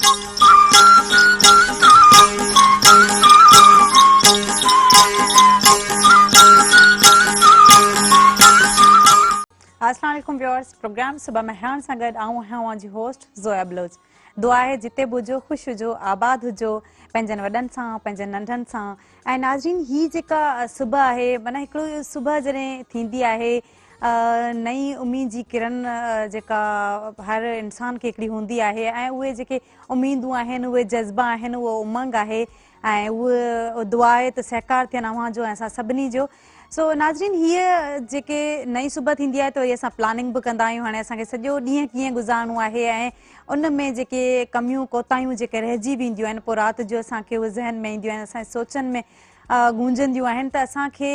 अस्सलाम वालेकुम viewers, programme सुबह मेहरान सां गॾु आऊं आहियां जी होस्ट ज़ोया बलोच। दुआ आहे जिते बि हुजो ख़ुशि हुजो, आबाद हुजो, पंहिंजनि वॾनि सां, पंहिंजनि नंढनि सां। ऐं नाज़रीन, ही जेका सुबह आहे, माना हिकिड़ो सुबह जॾहिं थींदी आहे, नई उमीद जी किरण जेका हर इंसान खे हिकिड़ी हूंदी आहे, ऐं उहे जेके उमीदूं आहिनि, उहे जज़्बा आहिनि, उहो उमंग आहे, ऐं उहे दुआ आहे त सहकार थियनि अव्हां जो ऐं असां सभिनी जो। सो नाज़रीन, हीअ जेके नई सुबह थींदी आहे त वरी असां प्लानिंग बि कंदा आहियूं, हाणे असांखे सॼो ॾींहुं कीअं गुज़ारणो आहे, ऐं उन में जेके कमियूं कोताहियूं जेके रहिजी वेंदियूं आहिनि, पोइ राति जो असांखे उहे ज़हन में ईंदियूं आहिनि, असांजे सोचनि में गूंजंदियूं आहिनि, त असांखे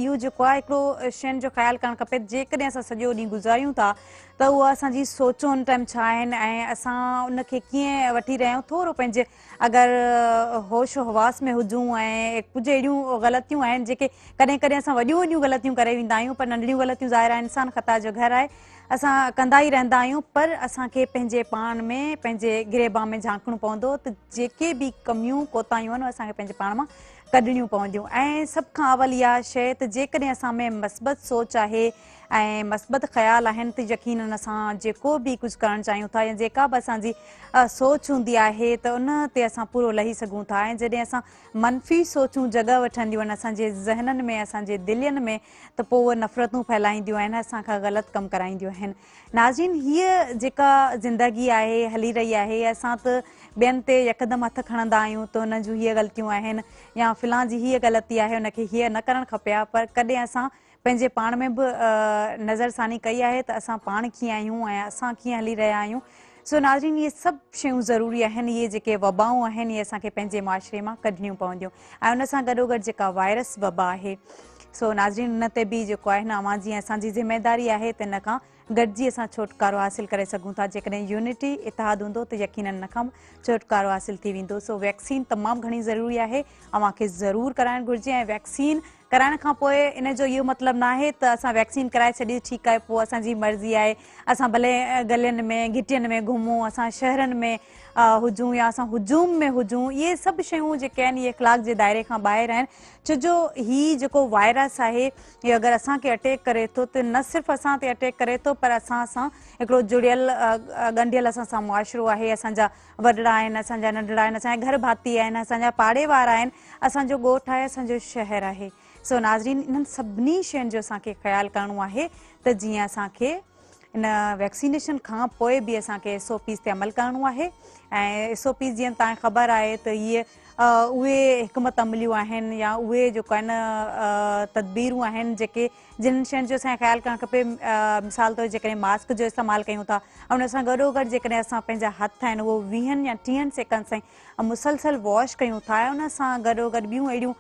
इहो जेको आहे हिकिड़ो शयुनि जो ख़्यालु करणु खपे। जेकॾहिं असां सॼो ॾींहुं गुज़ारियूं था त उहा असांजी सोचो उन टाइम छा आहिनि, ऐं असां उनखे कीअं वठी रहिया आहियूं। थोरो पंहिंजे अगरि होश हवास में हुजूं, ऐं कुझु अहिड़ियूं ग़लतियूं आहिनि जेके कॾहिं कॾहिं असां वॾियूं वॾियूं ग़लतियूं करे वेंदा आहियूं, पर नंढड़ियूं ग़लतियूं ज़ाहिर आहे, इंसानु ख़ता जो घरु आहे, असां कंदा ई रहंदा आहियूं, पर असांखे पंहिंजे पाण में पंहिंजे गिरेबान में झांकणो पवंदो त जेके बि कमियूं कोताहियूं आहिनि असांखे पंहिंजे पाण मां कढणियूं पवंदियूं। ऐं सभु खां अवल इहा शइ त जेकॾहिं असां में मस्बत सोच आहे ऐं मस्बत ख़्याल आहिनि त यकीनन असां जेको बि कुझु करणु चाहियूं था, या जेका बि असांजी सोच हूंदी आहे त उन ते असां पूरो लही सघूं था। ऐं जॾहिं असां मनफ़ी सोचूं जॻह वठंदियूं आहिनि असांजे ज़हननि में, असांजे दिलनि में, त पोइ उहे नफ़रतूं फैलाईंदियूं आहिनि, असांखां ग़लति कमु कराईंदियूं आहिनि। नाज़रीन, हीअ जेका ज़िंदगी आहे, हली रही आहे, असां त ॿियनि ते यकदमि हथु खणंदा आहियूं त हुन जूं हीअ ग़लतियूं आहिनि, या फ़िलां जी हीअ ग़लती आहे, हुनखे हीअ न करणु खपे हा। पर कॾहिं असां पंहिंजे पाण में बि नज़रसानी कई आहे त असां पाण कीअं आहियूं ऐं असां कीअं हली रहिया आहियूं। सो नाज़रीन, इहे सभु शयूं ज़रूरी आहिनि। इहे जेके वबाऊं आहिनि, इहे असांखे पंहिंजे माशरे मां कढणियूं पवंदियूं, ऐं उन सां गॾोगॾु जेका वायरस वबा आहे, सो नाज़रीन, उन ते बि जेको आहे न अव्हां जी असांजी ज़िमेदारी आहे त इन खां गॾिजी असां छुटकारो हासिलु करे सघूं था। जेकॾहिं यूनिटी इतिहादु हूंदो त यकीनन इन खां छुटकारो हासिलु थी वेंदो। सो वैक्सीन तमामु घणी ज़रूरी आहे, अव्हांखे ज़रूरु कराइणु घुरिजे। ऐं वैक्सीन कराइण खां पोइ इन जो इहो मतिलबु न आहे त असां वैक्सीन कराए छॾी, ठीकु आहे, पोइ असांजी मर्ज़ी आहे, असां भले गलियुनि में घिटियुनि में घुमूं, असां शहरनि में हुजूं, या असां हुजूम में हुजूं। इहे सभु शयूं जेके आहिनि इहे इख़्लाक़ जे दायरे खां ॿाहिरि आहिनि, छो जो हीउ जेको वायरस आहे, इहो अगरि असांखे अटैक करे थो त न सिर्फ़ु असां ते अटैक करे थो, पर असां सां हिकिड़ो जुड़ियल ॻंढियल असां सां मुआशिरो आहे। असांजा वॾड़ा आहिनि, असांजा नंढड़ा आहिनि, असांजा घर भाती आहिनि, असांजा पाड़े वारा आहिनि, असांजो ॻोठु आहे, असांजो शहरु आहे। सो नाज़रीन, इन्हनि सभिनी शयुनि जो असांखे ख़्यालु करिणो आहे त जीअं असांखे इन वैक्सीनेशन खां पोइ बि असांखे SOPs ते अमल करिणो आहे। ऐं SOPs जीअं तव्हांखे ख़बर आहे त इहे उहे हिकमत अमलियूं आहिनि, या उहे जेको आहिनि तदबीरूं आहिनि जेके जिन शयुनि जो असांखे ख़्यालु करणु खपे। मिसाल तौरु जेकॾहिं मास्क जो इस्तेमालु कयूं था, ऐं उन सां गॾोगॾु जेकॾहिं असां पंहिंजा हथ आहिनि उहो 20 या 30 सेकंड ताईं मुसलसल वॉश कयूं था, ऐं उन सां गॾोगॾु ॿियूं अहिड़ियूं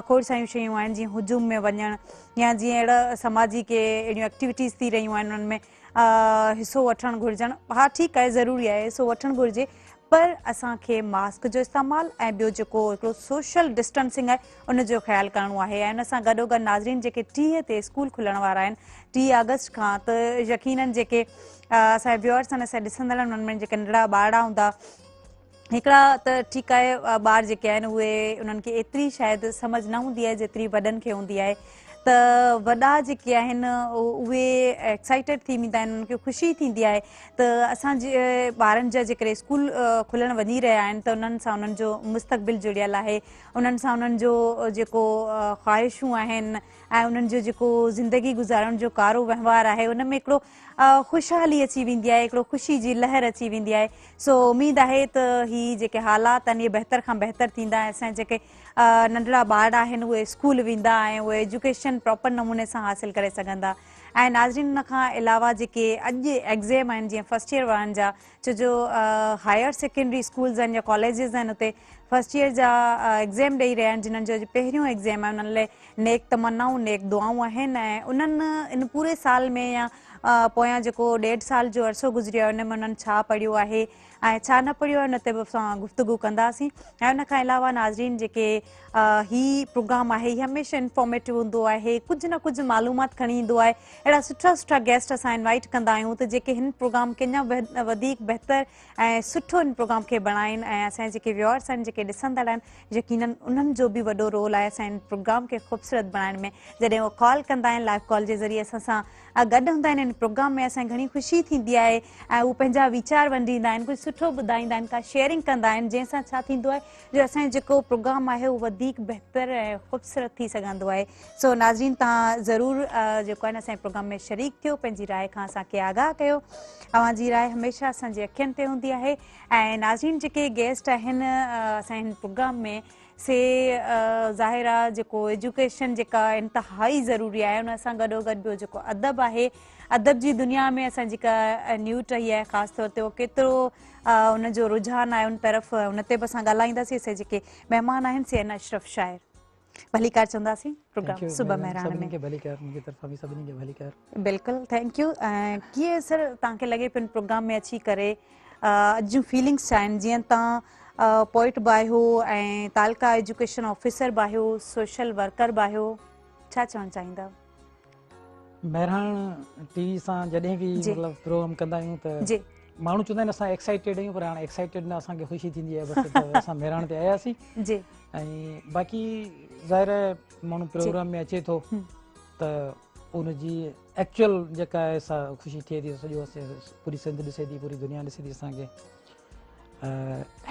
खोड़ सारियूं शयूं आहिनि जीअं हुजूम में वञणु, या जीअं अहिड़ा समाजी के अहिड़ियूं एक्टिविटीज़ थी रहियूं आहिनि उन्हनि में हिसो वठणु घुरिजणु। हा, ठीकु आहे, ज़रूरी आहे, हिसो वठणु घुरिजे, पर असांखे मास्क जो इस्तेमालु ऐं ॿियो जेको हिकिड़ो सोशल डिस्टेंसिंग आहे उन जो ख़्यालु करिणो आहे। ऐं उन सां गॾोगॾु नाज़रीन, जेके 30 ते स्कूल खुलण वारा आहिनि, 30 अगस्त खां, त यकीननि जेके असांजे व्यूअर्स आहिनि, असांजे ॾिसंदड़ उन्हनि में जेके नंढड़ा ॿार हूंदा, हिकिड़ा त ठीकु आहे, ॿार जेके आहिनि उहे उन्हनि खे एतिरी शायदि सम्झ न हूंदी आहे जेतिरी वॾनि खे हूंदी आहे, त वॾा जेके आहिनि उहे एक्साइटेड थी वेंदा आहिनि, उन्हनि खे ख़ुशी थींदी आहे त असांजे ॿारनि जा जेकॾहिं स्कूल खुलणु वञी रहिया आहिनि त उन्हनि सां उन्हनि जो मुस्तक़बिल जुड़ियल आहे, उन्हनि सां उन्हनि जो जेको ख़्वाहिशूं आहिनि ऐं उन्हनि जो जेको ज़िंदगी गुज़ारण जो कारो वहिंवार आहे, उन में हिकिड़ो ख़ुशहाली अची वेंदी आहे, हिकिड़ो ख़ुशी जी लहर अची वेंदी आहे। सो उमेदु आहे त ही जेके हालात आहिनि इहे बहितर खां बहितर थींदा, ऐं असांजे जेके नंढड़ा ॿार आहिनि उहे स्कूल वेंदा ऐं उहे एजुकेशन प्रॉपर नमूने सां हासिलु करे सघंदा। ऐं नाज़रीन, उन खां अलावा जेके अॼु एग्ज़ाम आहिनि जीअं फस्ट ईयर वारनि जा, छो जो हायर सेकेंडरी स्कूल्स आहिनि या कॉलेजिस आहिनि, उते फस्ट ईयर जा एग्ज़ाम ॾेई रहिया आहिनि, जिन्हनि जो अॼु पहिरियों एग्ज़ाम आहे, उन्हनि लाइ नेक तमन्नाऊं, नेक दुआऊं आहिनि। ऐं उन्हनि इन पूरे साल में या पोयां जेको 1.5 साल जो अरसो गुज़रियो आहे उन में उन्हनि छा पढ़ियो आहे ऐं छा न पढ़ियो आहे उन ते बि असां गुफ़्तगू कंदासीं। ऐं उन खां अलावा नाज़रीन जेके ही प्रोग्राम आहे ही हमेशह इंफॉर्मेटिव हूंदो आहे, कुझु न कुझु मालूमात खणी ईंदो आहे। अहिड़ा सुठा सुठा गेस्ट असां इनवाइट कंदा आहियूं त जेके हिन प्रोग्राम खे अञा वधीक बहितर ऐं सुठो हिन प्रोग्राम खे बणाइनि ऐं असांजे जेके व्यूअर्स आहिनि जेके ॾिसंदड़ आहिनि यकीनन उन्हनि जो बि वॾो रोल आहे असां हिन प्रोग्राम खे ख़ूबसूरत बणाइण में। जॾहिं उहो कॉल कंदा आहिनि लाइव कॉल जे ज़रिए असां सां गॾु हूंदा आहिनि हिन प्रोग्राम में, असांखे घणी ख़ुशी थींदी आहे ऐं उहे पंहिंजा वीचार वंडींदा आहिनि, कुझु सुठो ॿुधाईंदा आहिनि, का शेयरिंग कंदा आहिनि जंहिंसां छा थींदो आहे जो असांजो जेको प्रोग्राम आहे उहो वधीक बहितर ऐं ख़ूबसूरत थी सघंदो आहे। सो नाज़रीन तव्हां ज़रूरु जेको आहे न असांजे प्रोग्राम में शरीक थियो, पंहिंजी राय खां असांखे आगाह कयो। तव्हांजी राय हमेशह असांजे अखियुनि ते हूंदी आहे। ऐं नाज़रीन जेके गेस्ट आहिनि असांजे हिन प्रोग्राम में से ज़ाहिर आहे जेको एजुकेशन जेका इंतिहाई ज़रूरी आहे उन सां गॾोगॾु ॿियो जेको अदब आहे, अदब जी दुनिया में असां जेका न्यू टही आहे ख़ासि तौर ते उहो केतिरो उनजो रुझान आहे उन तरफ़, उन ते बि असां ॻाल्हाईंदासीं। असां जेके महिमान आहिनि से आहिनि अशरफ शाइर। भलीकार चवंदासीं प्रोग्राम सुबह मेहरान में। बिल्कुलु, थैंक यू। ऐं कीअं सर तव्हांखे लॻे पियो प्रोग्राम में अची करे अॼु जूं फीलिंग्स छा आहिनि? जीअं तव्हां पोइट बि आहियो ऐं तालका एजुकेशन ऑफिसर बि आहियो, सोशल वर्कर बि आहियो, छा चवणु चाहींदा? मेहरान टीवी सां जॾहिं बि मतिलबु प्रोग्राम कंदा आहियूं त माण्हू चवंदा आहिनि असां एक्साइटेड आहियूं, पर हाणे एक्साइटेड न, असांखे ख़ुशी थींदी आहे बसि त असां मेहरान ते आयासीं। ऐं बाक़ी ज़ाहिर आहे माण्हू प्रोग्राम में अचे थो त उनजी एक्चुअल जेका आहे सा ख़ुशी थिए थी, सॼो पूरी सिंध ॾिसे थी, पूरी दुनिया ॾिसे थी असांखे।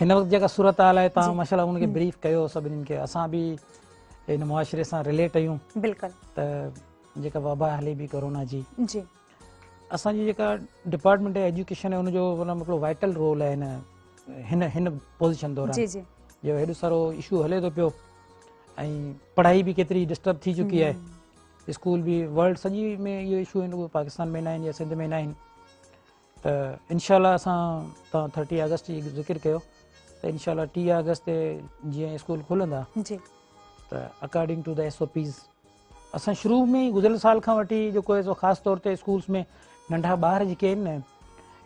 हिन वक़्तु जेका सूरत हाल आहे तव्हां माशाल्लाह उनखे ब्रीफ कयो सभिनीनि खे, असां बि हिन मुआशिरे सां रिलेट आहियूं। बिल्कुलु। त जेका वबा हले बि कोरोना जी, असांजी जेका डिपार्टमेंट एजुकेशन आहे उनजो मतिलबु हिकिड़ो वाइटल रोल आहे हिन हिन पोज़ीशन दौरान जो हेॾो सारो इशू हले थो पियो ऐं पढ़ाई बि केतिरी डिस्टर्ब थी चुकी आहे। स्कूल बि वर्ल्ड सॼी में इहो इशू आहिनि, उहे पाकिस्तान में न आहिनि या सिंध में न आहिनि। त इनशाला असां तव्हां 30 अगस्त जी ज़िक्र कयो त इनशाला 30 अगस्त ते जीअं स्कूल खुलंदा त अकॉर्डिंग टू द SOPs असां शुरू में ई गुज़िरियल साल खां वठी जेको आहे सो ख़ासि तौर ते स्कूल्स में नंढा ॿार जेके आहिनि न,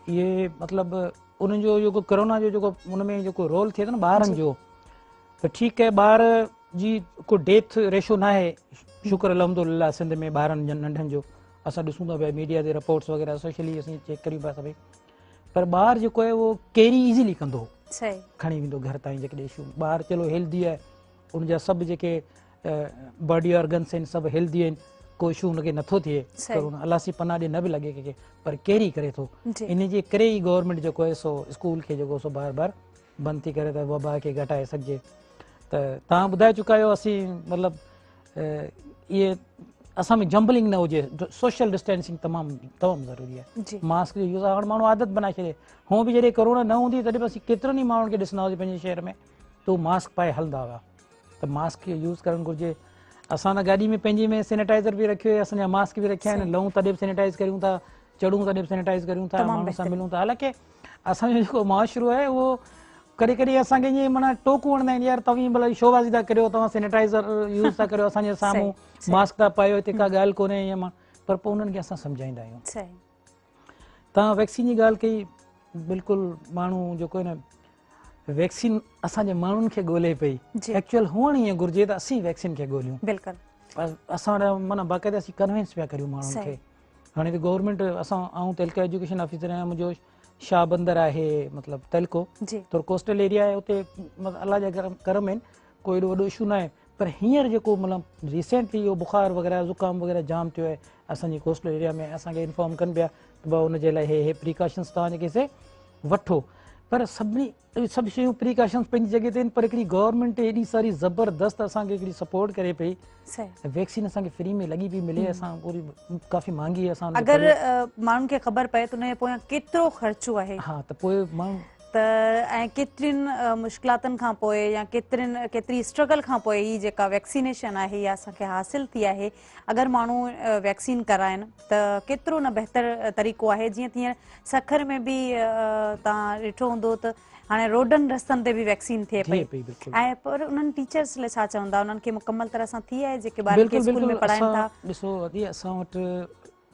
इहे मतिलबु उन्हनि जो जेको कोरोना जो जेको उन में जेको रोल थिए थो न ॿारनि जो, त ठीकु आहे ॿार जी को डेथ रेशो न आहे, शुक्र अल्हम्दुलिल्लाह सिंध में ॿारनि नंढनि जो असां ॾिसूं था पिया मीडिया ते रिपोर्ट्स वग़ैरह सोशली असीं चेक करियूं पिया सभई। पर ॿारु जेको आहे उहो कैरी ईज़ीली कंदो, खणी वेंदो घर ताईं। जेकॾहिं इशू ॿारु चलो हेल्दी आहे, उनजा सभु जेके बॉडी ऑर्गन्स आहिनि सभु हेल्दी आहिनि, को इशू हुनखे नथो थिए, अलाह सी पनाह ॾे न बि लॻे कंहिंखे, पर कैरी करे थो। इन जे करे ई गवर्नमेंट जेको आहे सो स्कूल खे जेको सो बार बार बंदि थी करे त वबा खे घटाए सघिजे। त तव्हां ॿुधाए चुका आहियो असीं मतिलबु इहे असां में जंबलिंग न हुजे, सोशल डिस्टेंसिंग तमामु तमामु ज़रूरी आहे। मास्क जो यूज़ हाणे माण्हू आदत बनाए छॾे, हूअं बि जॾहिं कोरोना न हूंदी तॾहिं बि असीं केतिरनि ई माण्हुनि खे ॾिसंदा हुआसीं पंहिंजे शहर में त उहे मास्क पाए हलंदा हुआ। त मास्क खे यूज़ करणु घुरिजे। असां त गाॾी में पंहिंजे में सैनिटाइज़र बि रखियो आहे, असांजा मास्क बि रखिया आहिनि, लहूं तॾहिं बि सैनिटाइज़ करियूं था, चढ़ूं तॾहिं बि सैनिटाइज़ करियूं था, माण्हुनि सां मिलूं था। हालांकि असांजो जेको मुआशिरो आहे उहो कॾहिं कॾहिं असांखे ईअं माना टोकूं हणंदा आहिनि, यार तव्हीं भला शोबाज़ी था करियो, तव्हां सैनिटाइज़र यूज़ था करियो, असांजे साम्हूं मास्क था पायो, हिते का ॻाल्हि कोन्हे ईअं मां, पर पोइ उन्हनि खे असां सम्झाईंदा आहियूं। तव्हां वैक्सीन जी ॻाल्हि कई, बिल्कुलु माण्हू जेको आहे न वैक्सीन असांजे माण्हुनि खे ॻोल्हे पई, एक्चुअल हुअणु ईअं घुरिजे त असीं वैक्सीन खे ॻोल्हियूं। असां वटि माना बाक़ाइदा असीं कन्विंस पिया करियूं माण्हुनि खे। हाणे त गवर्नमेंट असां ऐं तहलका एजुकेशन ऑफिसर आहियां, मुंहिंजो शाह बंदर आहे मतिलबु तहलको, थोरो कोस्टल एरिया आहे, उते अलाह जा करम आहिनि, कोई एॾो वॾो इशू न आहे। पर हींअर जेको मतिलबु रिसेंटली इहो बुखार वग़ैरह ज़ुकाम वग़ैरह जाम थियो आहे असांजे कोस्टल एरिया में, असांखे इंफॉर्म कनि पिया त भाउ हुनजे लाइ हे प्रिकॉशन्स तव्हां जेके से वठो। पर सभिनी सभु शयूं प्रिकॉशन्स पंहिंजी जॻह ते आहिनि, पर हिकिड़ी गवर्नमेंट एॾी सारी ज़बरदस्त असांखे हिकिड़ी सपोर्ट करे पई, वैक्सीन असांखे फ्री में लॻी पई मिले, असां पूरी काफ़ी महांगी असां अगरि माण्हुनि खे ख़बर पए त उनजे पोयां केतिरो ख़र्चो आहे। हा, त पोइ माण्हू त ऐं केतिरियुनि मुश्किलातुनि खां पोइ या केतिरी स्ट्रगल खां पोइ ही जेका वैक्सीनेशन आहे इहा असांखे हासिलु थी आहे। अगरि माण्हू वैक्सीन कराइनि त केतिरो न बहितर तरीक़ो आहे। जीअं तीअं सखर में बि तव्हां ॾिठो हूंदो त हाणे रोडनि रस्तनि ते बि वैक्सीन थिए पई, ऐं पर उन्हनि टीचर्स लाइ छा चवंदा, उन्हनि खे मुकमल तरह सां थी आहे जेके ॿार स्कूल में पढ़ाइनि था? ॾिसो असां वटि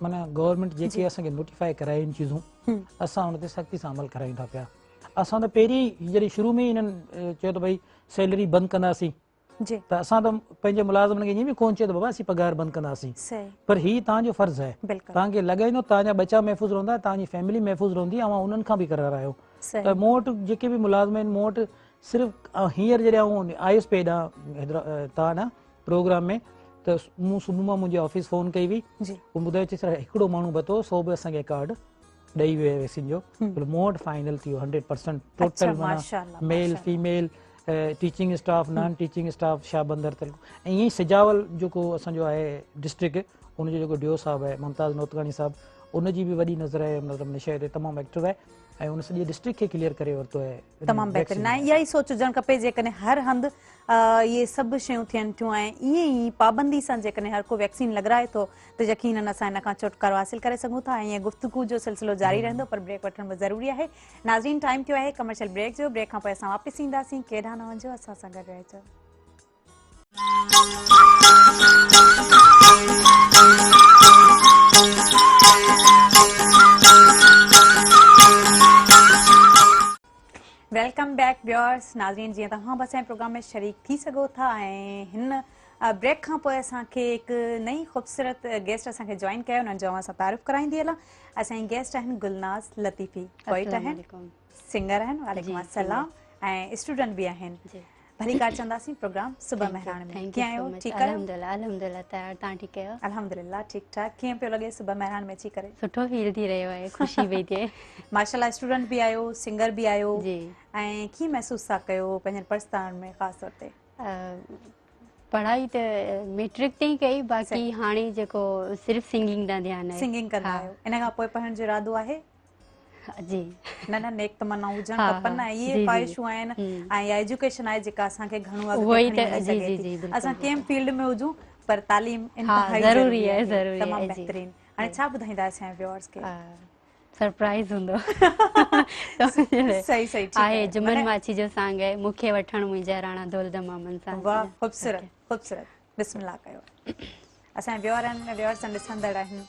माना गवर्नमेंट जेके असांखे नोटिफाई कराइनि चीज़ूं असां हुन ते सख़्ती सां अमल करायूं था पिया। असां त पहिरीं जॾहिं शुरू में ई हिननि चयो त भई सैलरी बंदि कंदासीं त असां त पंहिंजे मुलाज़िमनि खे ईअं बि कोन चयो त बाबा असीं पघार बंदि कंदासीं, पर हीउ तव्हांजो फर्ज़ु आहे, तव्हांखे लॻाईंदो तव्हांजा बचा महफ़ूज़ रहंदा, तव्हांजी फैमिली महफ़ूज़ रहंदी, ऐं उन्हनि खां बि करारायो। त मूं वटि जेके बि मुलाज़िम आहिनि मूं वटि सिर्फ़ु हींअर जॾहिं आउं आयुसि पे हेॾां तव्हां न प्रोग्राम में त मूं सुबुह मां मुंहिंजे ऑफिस फ़ोन कई हुई, उहो ॿुधायो चई सर हिकिड़ो माण्हू बतो सो बि असांखे कार्ड ॾेई वियो वैक्सीन जो, मूं वटि फाइनल थी वियो 100% टोटल माना male female teaching staff non teaching staff Shahbandar तलको ऐं ईअं ई सिजावल जेको असांजो आहे डिस्ट्रिक्ट उनजो जेको डी ओ साहिबु आहे मुमताज़ नोतगानी साहिबु उनजी बि वॾी नज़र आहे, मतिलबु नशे ते तमामु एक्टिव आहे ऐं उन सॼे डिस्ट्रिक्ट खे क्लियर करे वरितो आहे। तमामु बहितरीन आहे, इहा ई सोच हुजणु खपे जेकॾहिं हर हंधि इहे सभु शयूं थियनि थियूं ऐं ईअं ई पाबंदी सां जेकॾहिं हर को वैक्सीन लॻाराए थो त यकीनन असां हिन खां छुटकारो हासिल करे सघूं था ऐं ईअं गुफ़्तगू जो सिलसिलो जारी रहंदो, पर ब्रेक वठण बि ज़रूरी आहे। नाज़रीन टाइम थियो आहे कमर्शियल ब्रेक जो, ब्रेक खां पोइ असां वापसि ईंदासीं, केॾांहुं न वञो, असां सां गॾु रहिजो। Welcome back viewers. नाज़रीन जीअं तव्हां बि असांजे प्रोग्राम में शरीक थी सघो था ऐं हिन ब्रेक खां पोइ असांखे हिकु नई ख़ूबसूरत गेस्ट असांखे जॉइन कयो, उन्हनि जो असां तारीफ़ कराईंदी हलां। असांजी गेस्ट आहिनि गुलनाज़ लतीफ़ी, पोइट आहिनि, सिंगर आहिनि, वालेकुम अस्सलाम, ऐं स्टूडेंट बि आहिनि। भली कार चंदासीं प्रोग्राम सुबह मेहरान में। कीअं आहियो? ठीकु आहियो? अल्हम्दुलिल्लाह अल्हम्दुलिल्लाह, तव्हां ठीकु आहियो? अल्हम्दुलिल्लाह ठीकु ठाक। कीअं पियो लॻे सुबह मेहरान में अची करे? सुठो फील थी रहियो आहे, ख़ुशी पई थिए। माशाल्लाह स्टूडेंट बि आहियो, सिंगर बि आहियो जी, ऐं कीअं महसूस था कयो पंहिंजनि परिस्तान में ख़ासि तौर ते? पढ़ाई त मैट्रिक ताईं कई, बाक़ी हाणे जेको सिर्फ़ु सिंगिंग ॾांहुं ध्यानु आहे। सिंगिंग कंदा आहियो, इन खां पोइ पढ़ण जो इरादो आहे? जी, न नेक तमन्ना हुजणु खपनि ऐं इहे ख्वाहिशूं आहिनि ऐं इहा एजुकेशन आहे जेका असांखे घणो अॻिते खणी वञी सघे थी। असां कंहिं फील्ड में हुजूं पर तालीम इंतहाई ज़रूरी आहे, तमामु बहितरीन। हाणे छा ॿुधाईंदा असांजे व्यूअर्स खे? सरप्राइज़ हूंदो। सही सही आहे, जुमन माछी जो सॉन्ग आहे, मूंखे वठण मुंहिंजा राणा दौलत मामन सां। वाह, ख़ूबसूरत ख़ूबसूरत, बिस्मिल्लाह कयो। असांजे व्यूअर्स ॾिसंदड़ आहिनि।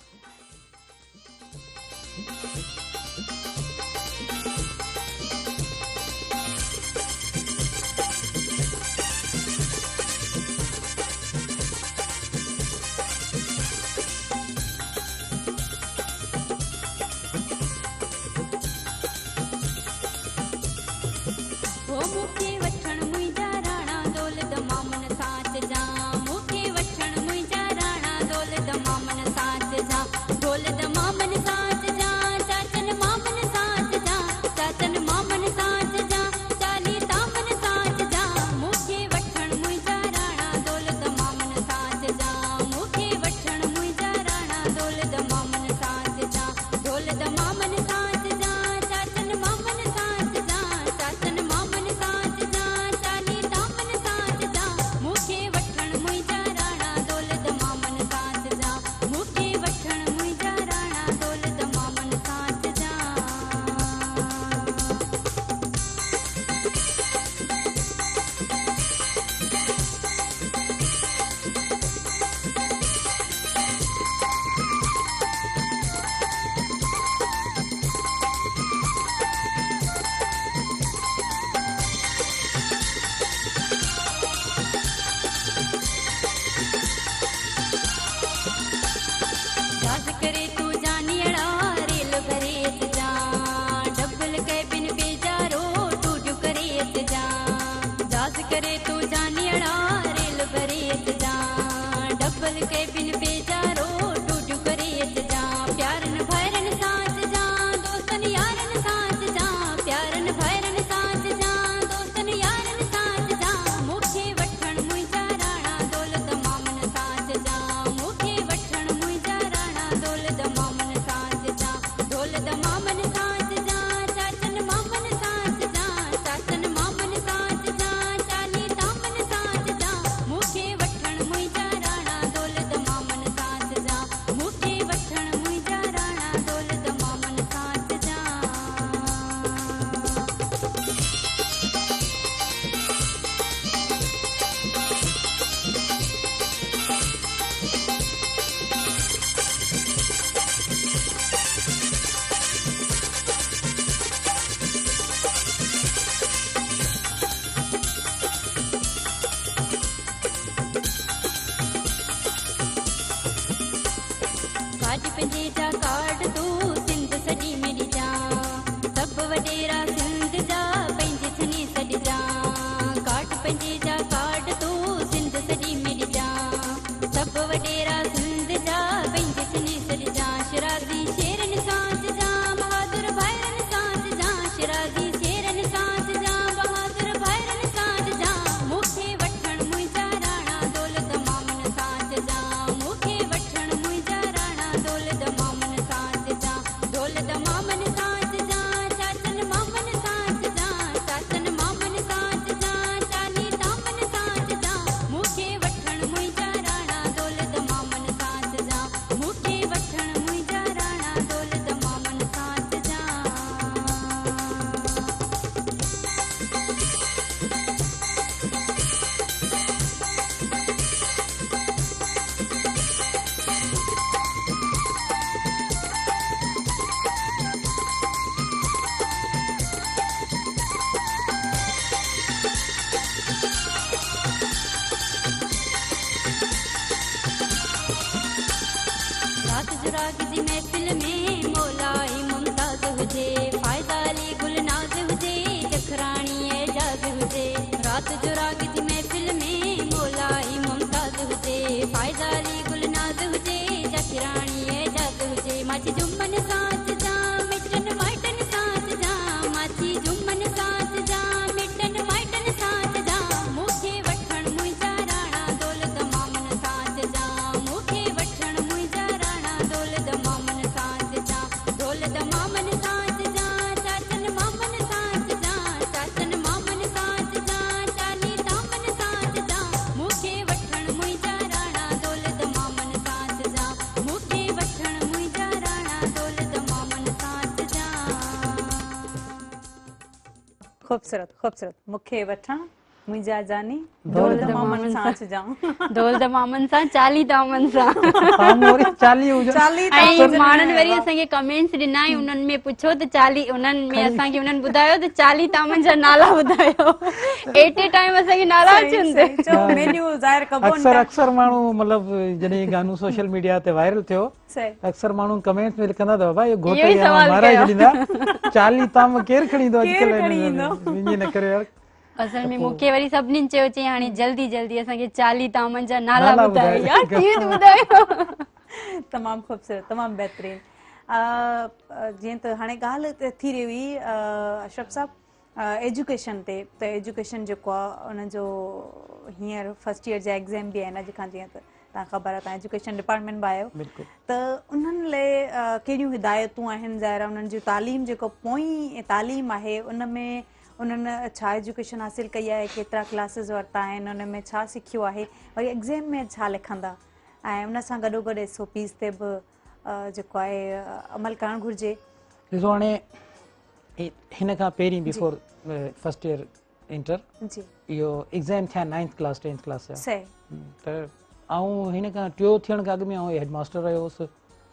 महफिल में मौलाई मुमताज हुजे फ़ाइज़ाली गुलनाज़ हुजे जखराणी एजाज़ हुजे रात जो राग जी महफिल में मौलाई मुमताज हुजे फ़ाइज़ाली गुलनाज़ हुजे जखराणी एजाज़ हुजे माची जुम्मन साथ जा मिटन माइटन साथ जा माची जुम्मन साथ जा मिटन माइटन साथ जा मूंखे वठण मुंहिंजा राणा दौलत मामन साथ जा मूंखे वठण मुंहिंजा राणा दौलत मामन साथ जा दौलत मामन साथ जा चाचन मामन साथ जा चाचन मामन साथ जा चानी दामन साथ जा मूंखे वठण मुंहिंजा राणा दौलत मामन साथ जा मूंखे वठण मुंहिंजा राणा दौलत मामन साथ जा खूबसूरत खूबसूरत मूंखे वठण मुंहिंजा जानी दौलत मामन सां अचिजां दौलत मामन सां 40 दामन सां साम्हूं वरी 40 हुजनि। 40 ऐं माण्हुनि वरी असांखे कमेंट्स ॾिना ऐं उन्हनि में पुछो त 40 उन्हनि में असांखे उन्हनि ॿुधायो त 40 तामनि जा नाला ॿुधायो एट ए टाइम असांखे नाला अचनि चो मेन्यू ज़ाहिर कबो अक्सर माण्हू मतिलबु जॾहिं गानो सोशल मीडिया ते वायरल थियो अक्सर माण्हू कमेंट्स में लिखंदा अथव भाई घोट या महाराज ॾींदा 40 ताम केरु खणी ईंदो अॼुकल्ह इन करे असल में मूंखे वरी सभिनीनि चयो चई हाणे जल्दी जल्दी असांखे 40 तामनि जा नाला ॿुधायो यार कीअं ॿुधायो तमामु खूबसूरत तमामु बहितरीन जीअं त हाणे ॻाल्हि थी रही हुई अशरफ साहब एजुकेशन ते त एजुकेशन जेको आहे उनजो हींअर फर्स्ट ईयर जा एग्ज़ाम बि आहिनि अॼु खां जीअं त तव्हां ख़बर आहे तव्हां एजुकेशन डिपार्टमेंट में आहियो त उन्हनि लाइ कहिड़ियूं हिदायतूं आहिनि ज़ाहिर उन्हनि जी तालीम जेको पोइ तालीम आहे उन में उन्हनि छा एजुकेशन हासिल कई आहे केतिरा क्लासिस वरिता आहिनि उन में छा सिखियो आहे वरी एग्ज़ाम में छा लिखंदा ऐं उन सां गॾोगॾु SOPs ते बि जेको आहे अमल करणु घुरिजे। ॾिसो हाणे हिन खां पहिरीं बिफोर फर्स्ट ईयर इंटर जी इहो एग्ज़ाम थिया 9th क्लास 10th क्लास जा सही त ऐं हिन खां टियों थियण खां अॻु में आउं हेडमास्टर रहियो हुउसि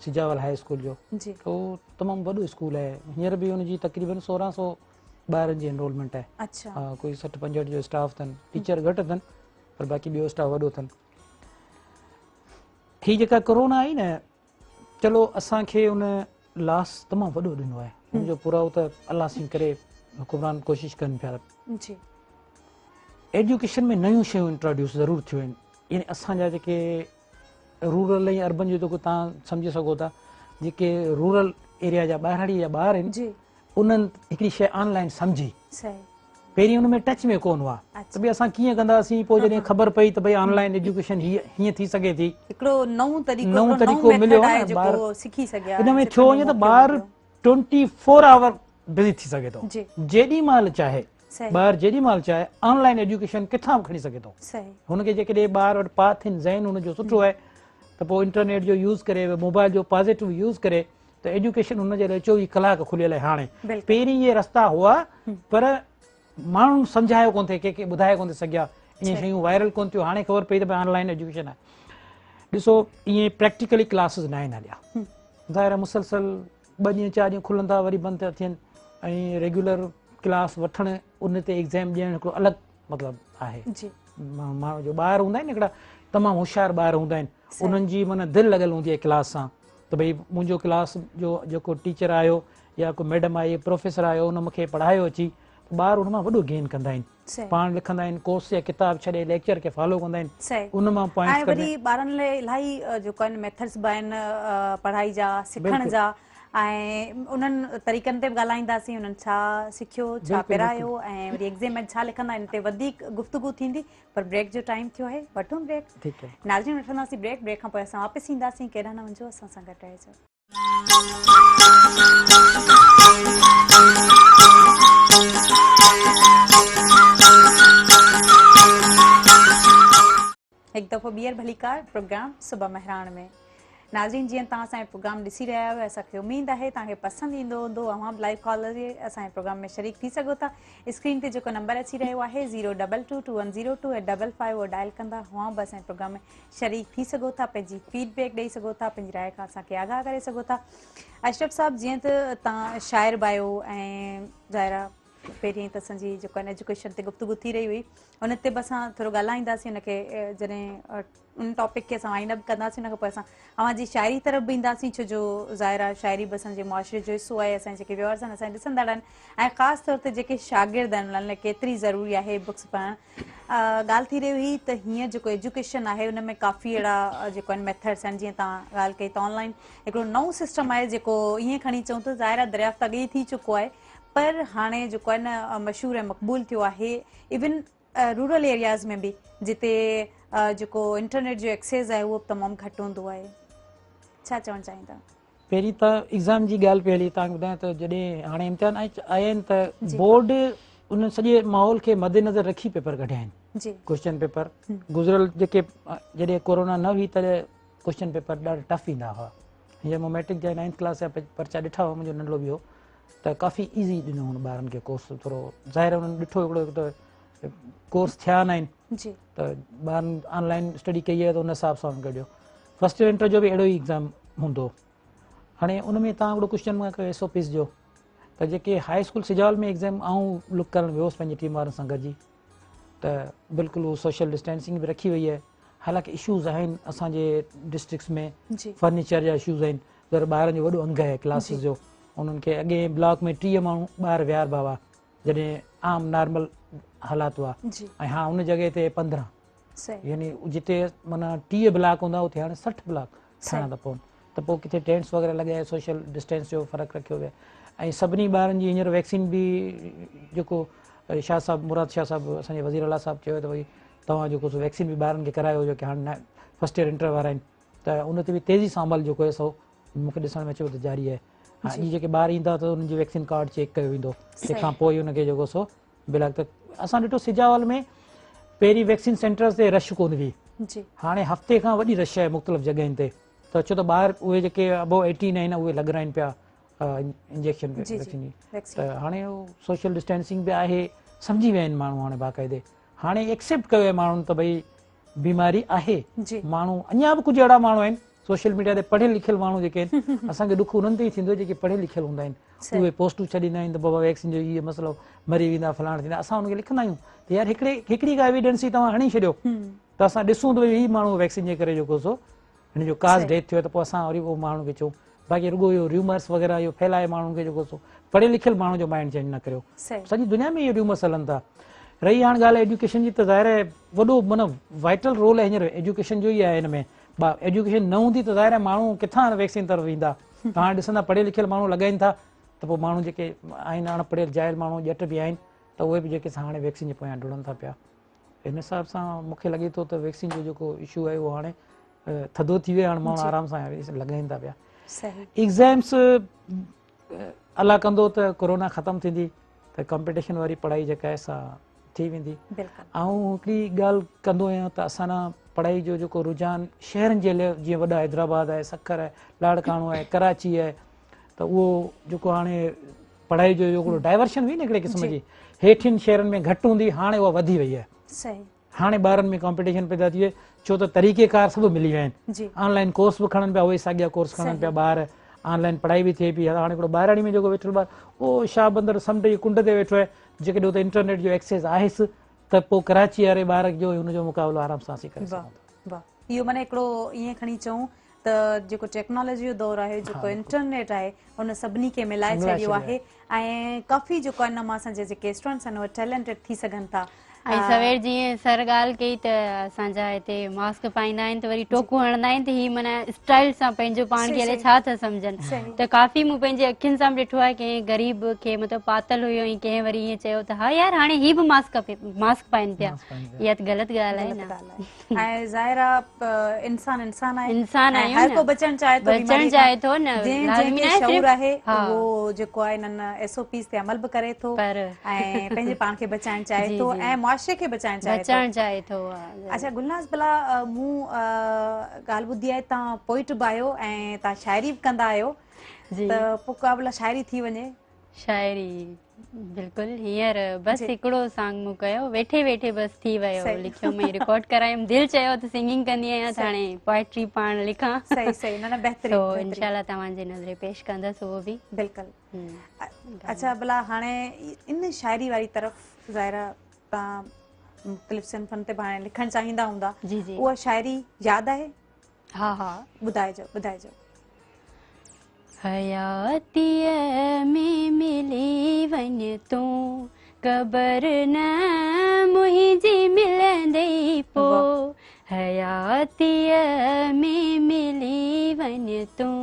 सिजावल हाई स्कूल जो जी उहो तमामु वॾो स्कूल आहे हींअर बि हुनजी तक़रीबन 1600 ॿारनि जी एनरोलमेंट आहे। अच्छा हा कोई 60-65 जो स्टाफ अथनि टीचर घटि अथनि पर बाक़ी ॿियो स्टाफ वॾो अथनि। हीअ जेका कोरोना आई न चलो असांखे उन लास तमामु वॾो ॾिनो आहे हुनजो पुरावो त अलाह सिंह करे हुकुमरान कोशिशि कनि पिया जी एजुकेशन में नयूं शयूं इंट्रोड्यूस ज़रूरु थियूं आहिनि यानी असांजा जेके रूरल ऐं अर्बन जो जेको तव्हां सम्झी सघो था जेके रूरल एरिया जा ॿाहिराड़ी जा ॿार आहिनि जी उन्हनि हिकिड़ी शइ ऑनलाइन सम्झी सही पहिरीं हुन में टच में कोन हुआ त भई असां कीअं कंदासीं पोइ जॾहिं ख़बर पई त भई ऑनलाइन एजुकेशन हीअं थी सघे थी हिकिड़ो नओं तरीक़ो मिलियो जेको सिखी सघिया इन में छो ईअं त ॿार 24 आवर बिज़ी थी सघे थो जेॾी महिल चाहे ॿार जेॾी महिल चाहे ऑनलाइन एजुकेशन किथां बि खणी सघे थो हुनखे जेकॾहिं ॿार वटि पाथ इन ज़हन हुनजो सुठो आहे त पोइ इंटरनेट जो यूज़ करे मोबाइल जो पॉज़िटिव यूज़ करे त एजुकेशन हुनजे लाइ 24 कलाक खुलियल आहे। हाणे पहिरीं इहे रस्ता हुआ पर माण्हू सम्झायो कोन थिए कंहिंखे ॿुधाए कोन थी सघिया ईअं शयूं वायरल कोन थियूं हाणे ख़बर पई त भई ऑनलाइन एजुकेशन आहे। ॾिसो ईअं प्रैक्टिकली क्लासिस न आहिनि हलिया ज़ाहिर मुसलसल 2 ॾींहं 4 ॾींहं खुलनि था वरी बंदि था थियनि ऐं रेगुलर क्लास वठणु उन ते एग्ज़ाम ॾियणु हिकिड़ो अलॻि मतिलबु आहे। माण्हू जो ॿार हूंदा आहिनि हिकिड़ा तमामु होशियारु ॿार हूंदा आहिनि उन्हनि जी माना दिलि लॻल हूंदी आहे क्लास सां त भई मुंहिंजो क्लास जो जेको टीचर आयो या को मैडम आई प्रोफेसर आयो उन मूंखे पढ़ायो अची ॿार उन मां वॾो गेन कंदा आहिनि पाण लिखंदा आहिनि कोर्स या किताब छॾे लेक्चर खे फॉलो कंदा आहिनि उन मां पॉइंट्स वरी ॿारनि लाइ इलाही जेको आहिनि मेथड्स बि आहिनि पढ़ाई जा सिखण जा ऐं उन्हनि तरीक़नि ते बि ॻाल्हाईंदासीं उन्हनि छा सिखियो छा पिरायो ऐं वरी एग्ज़ाम में छा लिखंदा आहिनि ते वधीक गुफ़्तगू थींदी पर ब्रेक जो टाइम थियो आहे वठूं ब्रेक नाज़रीन वठंदासीं ब्रेक खां पोइ असां वापसि ईंदासीं केॾा न वञो असां सां गॾु रहिजो। हिकु दफ़ो ॿीहर भलीकार प्रोग्राम सुबह महराण में नाज़रीन जीअं तव्हां असांजो प्रोग्राम ॾिसी रहिया आहियो असांखे उमेदु आहे तव्हांखे पसंदि ईंदो हूंदो अवां बि लाइव कॉलर जे असांजे प्रोग्राम में शरीक थी सघो था। स्क्रीन ते जेको नंबर अची रहियो आहे 022210285 उहो डायल कंदा हुआ बि असांजे प्रोग्राम में शरीक थी सघो था पंहिंजी फीडबैक ॾेई सघो था पंहिंजी राय खां असांखे आगाह करे सघो था। अशरफ साहब जीअं त तव्हां शाइर बि आहियो ऐं ज़ाहिर पहिरीं त असांजी जेको आहे एजुकेशन ते गुफ़्तगू थी रही हुई उन ते बि असां थोरो ॻाल्हाईंदासीं उनखे जॾहिं उन टॉपिक खे असां वाइंड अप कंदासीं उन खां पोइ असां अव्हांजी शाइरी तरफ़ बि ईंदासीं छो जो ज़ाहिर शाइरी बि असांजे मुआशरे जो हिसो आहे असांजे जेके व्यूअर्स आहिनि असांजे ॾिसंदड़ आहिनि ऐं ख़ासि तौर ते जेके शागिर्द आहिनि उन्हनि लाइ केतिरी ज़रूरी आहे बुक्स पढ़णु ॻाल्हि थी रही हुई त हीअं जेको एजुकेशन आहे उन में काफ़ी अहिड़ा जेको आहिनि मेथड्स आहिनि जीअं तव्हां ॻाल्हि कई त ऑनलाइन हिकिड़ो नओं सिस्टम आहे जेको ईअं खणी चऊं त ज़ाहिर दरियाफ़्त अॻे थी चुको आहे पर हाणे जेको आहे न मशहूरु ऐं मक़बूल थियो आहे इवन रूरल एरियाज़ में बि जिते जेको इंटरनेट जो एक्सेस आहे उहो तमामु घटि हूंदो आहे छा चवणु चाहींदा पहिरीं त एग्ज़ाम जी ॻाल्हि पई हली तव्हांखे ॿुधायां त जॾहिं हाणे इम्तिहान आया आहिनि त बोर्ड उन सॼे माहौल खे मद्देनज़र रखी पेपर कढिया आहिनि क्वेश्चन पेपर गुज़िरियल जेके जॾहिं कोरोना न हुई तॾहिं क्वेश्चन पेपर ॾाढा टफ ईंदा हुआ हीअं मूं मैट्रिक जा 9th क्लास जा पर्चा ॾिठा हुआ मुंहिंजो नंढो बि हो त काफ़ी ईज़ी ॾिनो हुन ॿारनि खे कोर्स थोरो ज़ाहिर हुननि ॾिठो हिकिड़ो त कोर्स थिया न आहिनि त ॿारनि ऑनलाइन स्टडी कई आहे त उन हिसाब सां कढियो फस्ट ईयर इंटर जो बि अहिड़ो ई एग्ज़ाम हूंदो हाणे उन में तव्हां हिकिड़ो क्वेश्चन मां कयो SOPs जो त जेके हाई स्कूल सिजावल में एग्ज़ाम आऊं लुक करणु वियोसि पंहिंजी टीम वारनि सां गॾिजी त बिल्कुलु उहो सोशल डिस्टेंसिंग बि रखी वई आहे हालांकि इशूज़ आहिनि असांजे डिस्ट्रिक्ट्स में फर्नीचर जा इशूज़ आहिनि पर ॿारनि जो वॾो अंग आहे क्लासिस जो उन्हनि खे अॻे ब्लॉक में 30 माण्हू ॿार विहारबा हुआ जॾहिं आम नॉर्मल हालात हुआ ऐं हा उन जॻह ते 15 यानी जिते माना 30 ब्लॉक हूंदा उते हाणे 60 ब्लॉक ठाहिणा था पवनि त पोइ किथे टेंट्स वग़ैरह लॻाए सोशल डिस्टेंस जो फ़र्क़ु रखियो वियो ऐं सभिनी ॿारनि जी हींअर वैक्सीन बि जेको शाह साहिबु मुराद शाह साहिबु असांजे वज़ीर आला साहिबु चयो त भई तव्हां जेको सो वैक्सीन बि ॿारनि खे करायो जेके हाणे फस्ट ईयर इंटर वारा आहिनि त उन ते बि तेज़ी सां अमल जेको आहे सो मूंखे ॾिसण में अचो त जारी आहे हा हीअ जेके ॿार ईंदा त उन्हनि जी वैक्सीन कार्ड चेक कयो वेंदो तंहिंखां पोइ उनखे जेको सो ब्लॉक त असां ॾिठो सिजावल में पहिरीं वैक्सीन सेंटर्स ते रश कोन हुई हाणे हफ़्ते खां वॾी रश आहे मुख़्तलिफ़ जॻहियुनि ते त छो त ॿार उहे जेके अबो 18 आहिनि उहे लॻाराइनि पिया इंजेक्शन वैक्सीन त हाणे सोशल डिस्टेंसिंग बि आहे सम्झी विया आहिनि माण्हू हाणे बाक़ाइदे हाणे एक्सेप्ट कयो आहे माण्हुनि त भई बीमारी आहे माण्हू अञा बि कुझु अहिड़ा माण्हू आहिनि सोशल मीडिया ते पढ़ियल लिखियल माण्हू जेके आहिनि असांखे ॾुख उन्हनि ते ई थींदो जेके पढ़ियल लिखियल हूंदा आहिनि उहे पोस्टूं छॾींदा आहिनि त बाबा वैक्सीन जो इहो मसइलो मरी वेंदा फलाण थींदा असां हुनखे लिखंदा आहियूं त यार हिकिड़ी का एविडेंस ई तव्हां हणी छॾियो त असां ॾिसूं त भई हीउ माण्हू वैक्सीन जे करे जेको सो हिन जो काज़ डेथ थियो त पोइ असां वरी उहो माण्हू खे चऊं बाक़ी रुॻो इहो रूमर्स वग़ैरह इहो फैलाए माण्हुनि खे जेको सो पढ़ियल लिखियल माण्हू जो माइंड चेंज न करियो सॼी दुनिया में इहे रूमर्स हलनि था रही हाणे ॻाल्हि एजुकेशन जी त ज़ाहिर आहे वॾो माना वाइटल रोल आहे हींअर एजुकेशन जो ई आहे हिन में एजुकेशन न हूंदी त ज़ाहिर आहे माण्हू किथां वैक्सीन तरफ़ ईंदा तव्हां ॾिसंदा पढ़ियल लिखियल माण्हू लॻाइनि था त पोइ माण्हू जेके आहिनि अणपढ़ियल जाइल माण्हू ॼट बि आहिनि त उहे बि जेके हाणे वैक्सीन जे पोयां डुड़नि था पिया हिन हिसाब सां मूंखे लॻे थो त वैक्सीन जो जेको इशू आहे उहो हाणे थधो थी वियो हाणे माण्हू आराम सां लॻाइनि था पिया एग्ज़ाम्स अलाह कंदो त कोरोना ख़तमु थींदी त कॉम्पिटिशन वारी पढ़ाई जेका आहे सा थी वेंदी ऐं हिकिड़ी ॻाल्हि कंदो आहियां त असां न पढ़ाई जो जेको रुझान शहरनि जे लाइ जीअं वॾा हैदराबाद आहे सखर आहे लाड़काणो आहे कराची आहे त उहो जेको हाणे पढ़ाई जो हिकिड़ो डाइवर्शन हुई न हिकिड़े क़िस्म जी हेठियुनि शहरनि में घटि हूंदी हाणे उहा वधी वई आहे हाणे ॿारनि में कॉम्पिटिशन पैदा थी वई छो त तरीक़ेकार सभु मिली विया आहिनि ऑनलाइन कोर्स बि खणनि पिया उहे साॻिया कोर्स खणनि पिया ॿार ऑनलाइन पढ़ाई बि थिए पई हाणे हिकिड़ो ॿाहिराणी में जेको वेठो ॿार उहो शाह बंदर समुंड जी कुंड ते वेठो आहे जेकॾहिं उते इंटरनेट जो एक्सेस आहेसि त पोइ कराची वारे ॿार जो हुनजो मुक़ाबिलो आराम सां असीं करे सघूं था इहो माना हिकिड़ो ईअं खणी चऊं त जेको टेक्नोलॉजी जो दौरु आहे जेको इंटरनेट आहे उन सभिनी खे मिलाए छॾियो आहे ऐं काफ़ी जेको आहे न मां असांजे जेके स्टूडेंट्स आहिनि उहे टैलेंटेड थी सघनि था ऐं सवेर जीअं सर ॻाल्हि कई त असांजा हिते मास्क पाईंदा आहिनि त वरी टोकूं हणंदा आहिनि त हीअ माना स्टाइल सां पंहिंजो पाण खे अलाए छा था सम्झनि त काफ़ी मूं पंहिंजे अखियुनि सां बि ॾिठो आहे कंहिं ग़रीब खे मतिलबु पातल हुयो ऐं कंहिं वरी ईअं चयो त हा यार हाणे हीअ बि मास्क पाइनि पिया इहा त ग़लति ॻाल्हि आहे न ऐं ज़ाहिर आहे इंसान आहे इंसान आहियूं हर को बचणु चाहे थो न जंहिंखे शऊर आहे उहो जेको आहे हिननि SOPs ते अमल बि करे थो ऐं पंहिंजे पाण खे बचाइणु चाहे थो ऐं मुआशरे खे बचाइणु चाहे थो अच्छा गुलनाज़ भला मूं ॻाल्हि ॿुधी आहे तव्हां पोइट बि आहियो ऐं तव्हां शाइरी बि कंदा आहियो त पोइ का भला शाइरी थी वञे शाइरी बिल्कुल हींअर बस हिकिड़ो सॉन्ग मूं कयो वेठे वेठे बस थी वियो लिखियो मैं रिकॉर्ड करायमि दिलि चयो त सिंगिंग कंदी आहियां त हाणे पोएट्री पाण लिखां सही सही न बहितरीन तो इंशाल्लाह तव्हांजे नज़रे पेश कंदसि उहो बि बिल्कुलु अच्छा भला हाणे इन शाइरी वारी तरफ़ ज़ाहिरा तव्हां मुख़्तलिफ़ सिन्फ़नि ते हाणे लिखणु चाहींदा हूंदा जी जी उहा शाइरी यादि आहे हा हा ॿुधाइजो हयातीअ में मिली वञ तूं क़बर न मुंहिंजी मिलंदे पोइ हयातीअ में मिली वञ तूं